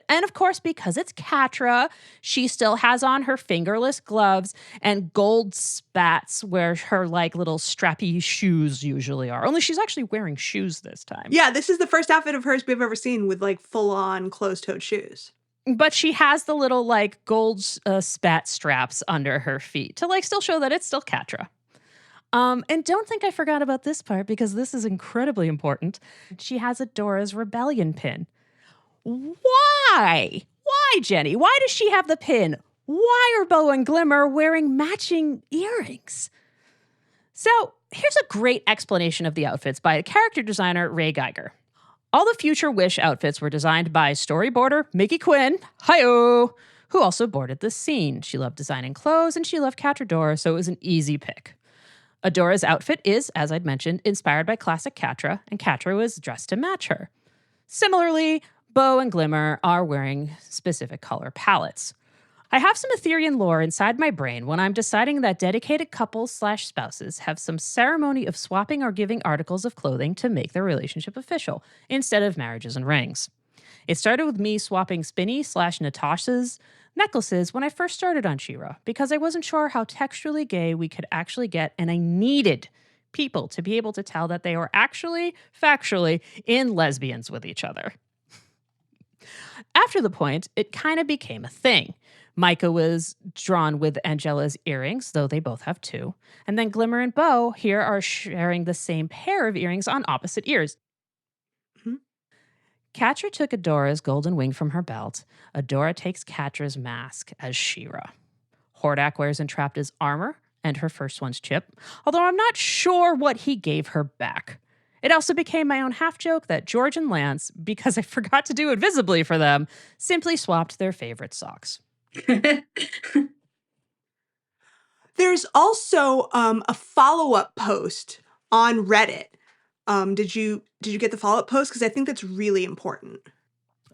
And of course, because it's Catra, she still has on her fingerless gloves and gold spats where her like little strappy shoes usually are. Only she's actually wearing shoes this time. Yeah, this is the first outfit of hers we've ever seen with like full-on closed-toed shoes. But she has the little like gold spat straps under her feet to like still show that it's still Catra. And don't think I forgot about this part because this is incredibly important. She has Adora's rebellion pin. Why? Why, Jenny? Why does she have the pin? Why are Bo and Glimmer wearing matching earrings? So here's a great explanation of the outfits by character designer Ray Geiger. All the Future Wish outfits were designed by storyboarder Mickey Quinn, hi-oh, who also boarded the scene. She loved designing clothes and she loved Catradora, so it was an easy pick. Adora's outfit is, as I'd mentioned, inspired by classic Catra, and Catra was dressed to match her. Similarly, Bo and Glimmer are wearing specific color palettes. I have some Etherian lore inside my brain when I'm deciding that dedicated couples/spouses have some ceremony of swapping or giving articles of clothing to make their relationship official, instead of marriages and rings. It started with me swapping Spinny/Natasha's necklaces when I first started on She-Ra, because I wasn't sure how textually gay we could actually get, and I needed people to be able to tell that they were actually, factually, in lesbians with each other. After the point, it kind of became a thing. Micah was drawn with Angela's earrings, though they both have two. And then Glimmer and Bo here are sharing the same pair of earrings on opposite ears. Mm-hmm. Catra took Adora's golden wing from her belt. Adora takes Catra's mask as She-Ra. Hordak wears Entrapta's armor and her first one's chip, although I'm not sure what he gave her back. It also became my own half-joke that George and Lance, because I forgot to do it visibly for them, simply swapped their favorite socks. There's also a follow-up post on Reddit. Did you get the follow-up post? Because I think that's really important.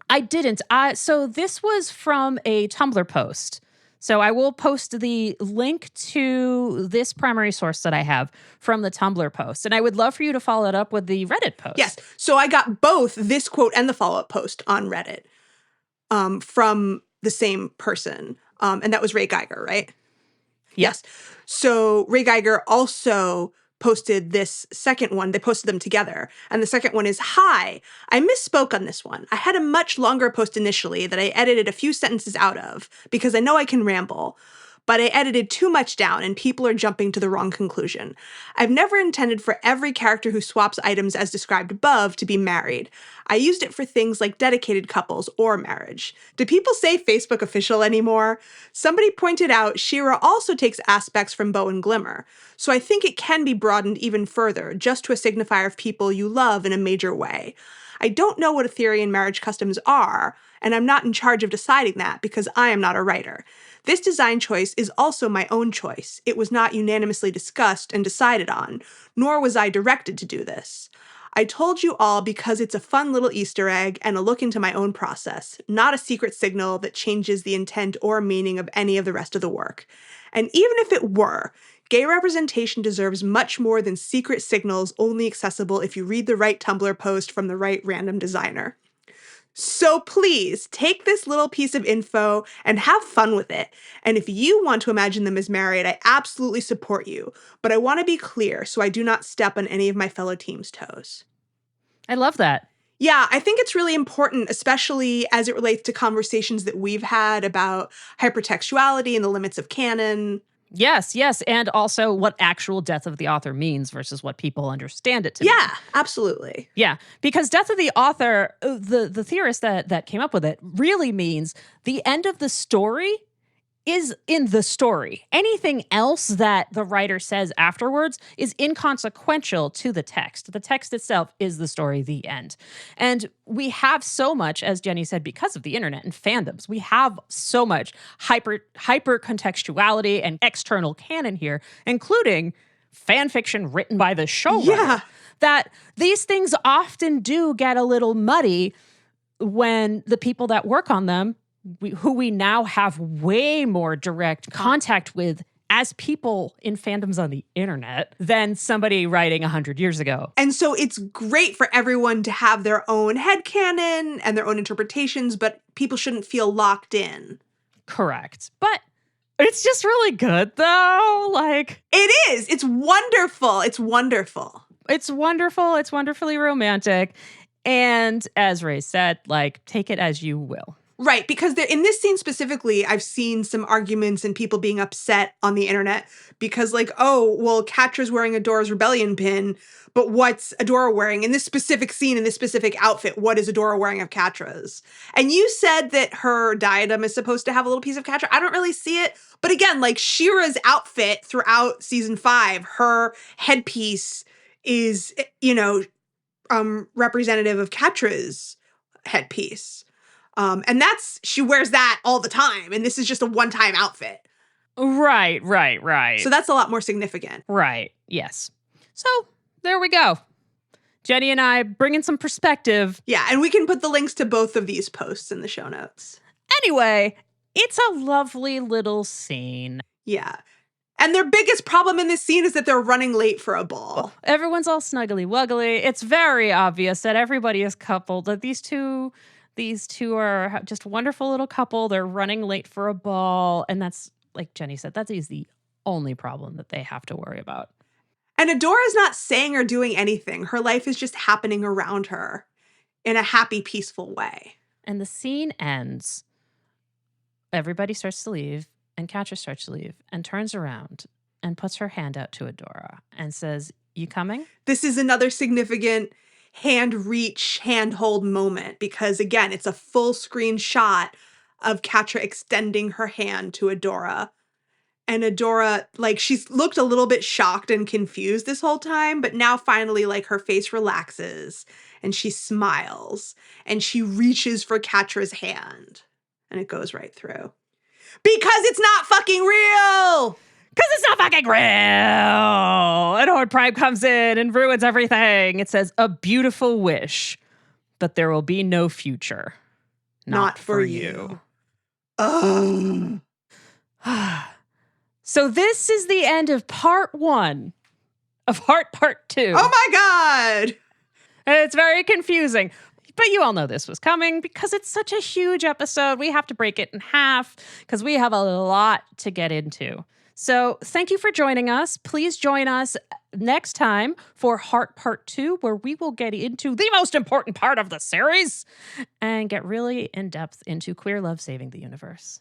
I didn't. So this was from a Tumblr post. So I will post the link to this primary source that I have from the Tumblr post. And I would love for you to follow it up with the Reddit post. Yes. So I got both this quote and the follow-up post on Reddit. from the same person. And that was Ray Geiger, right? Yes. So Ray Geiger also posted this second one. They posted them together. And the second one is, "Hi, I misspoke on this one. I had a much longer post initially that I edited a few sentences out of because I know I can ramble. But I edited too much down and people are jumping to the wrong conclusion. I've never intended for every character who swaps items as described above to be married. I used it for things like dedicated couples or marriage. Do people say Facebook official anymore? Somebody pointed out She-Ra also takes aspects from Bow and Glimmer, so I think it can be broadened even further, just to a signifier of people you love in a major way. I don't know what Etherian marriage customs are, and I'm not in charge of deciding that because I am not a writer. This design choice is also my own choice. It was not unanimously discussed and decided on, nor was I directed to do this. I told you all because it's a fun little Easter egg and a look into my own process, not a secret signal that changes the intent or meaning of any of the rest of the work. And even if it were, gay representation deserves much more than secret signals only accessible if you read the right Tumblr post from the right random designer. So please take this little piece of info and have fun with it. And if you want to imagine them as married, I absolutely support you. But I want to be clear so I do not step on any of my fellow team's toes." I love that. Yeah, I think it's really important, especially as it relates to conversations that we've had about hypertextuality and the limits of canon. Yes, yes. And also what actual death of the author means versus what people understand it to mean. Yeah, absolutely. Yeah, because death of the author, the theorist that came up with it really means the end of the story is in the story. Anything else that the writer says afterwards is inconsequential to the text. The text itself is the story, the end. And we have so much, as Jenny said, because of the internet and fandoms, we have so much hyper contextuality and external canon here, including fan fiction written by the showrunner, that these things often do get a little muddy when the people that work on them, who we now have way more direct contact with as people in fandoms on the internet than somebody writing 100 years ago. And so it's great for everyone to have their own headcanon and their own interpretations, but people shouldn't feel locked in. Correct. But it's just really good, though. Like, it is. It's wonderful. It's wonderful. It's wonderful. It's wonderfully romantic. And as Ray said, like, take it as you will. Right, because in this scene specifically, I've seen some arguments and people being upset on the internet because, like, oh, well, Catra's wearing Adora's rebellion pin, but what's Adora wearing? In this specific scene, in this specific outfit, what is Adora wearing of Catra's? And you said that her diadem is supposed to have a little piece of Catra. I don't really see it. But again, like, She-Ra's outfit throughout season 5, her headpiece is, representative of Catra's headpiece. And she wears that all the time. And this is just a one-time outfit. Right. So that's a lot more significant. Right. Yes. So there we go. Jenny and I bringing some perspective. Yeah. And we can put the links to both of these posts in the show notes. Anyway, it's a lovely little scene. Yeah. And their biggest problem in this scene is that they're running late for a ball. Everyone's all snuggly wuggly. It's very obvious that everybody is coupled, that these two are just a wonderful little couple. They're running late for a ball. And that's, like Jenny said, that is the only problem that they have to worry about. And Adora's not saying or doing anything. Her life is just happening around her in a happy, peaceful way. And the scene ends. Everybody starts to leave, and Catra starts to leave, and turns around and puts her hand out to Adora and says, "You coming?" This is another significant hand reach, hand hold moment because, again, it's a full screen shot of Catra extending her hand to Adora. And Adora, like, she's looked a little bit shocked and confused this whole time, but now finally, like, her face relaxes and she smiles and she reaches for Catra's hand and it goes right through. Because it's not fucking real! Because it's not fucking real! And Horde Prime comes in and ruins everything. It says, "A beautiful wish, but there will be no future. Not for you." So this is the end of part 1 of Heart Part 2. Oh my God! And it's very confusing. But you all know this was coming because it's such a huge episode. We have to break it in half because we have a lot to get into. So thank you for joining us. Please join us next time for Heart Part 2, where we will get into the most important part of the series and get really in depth into queer love saving the universe.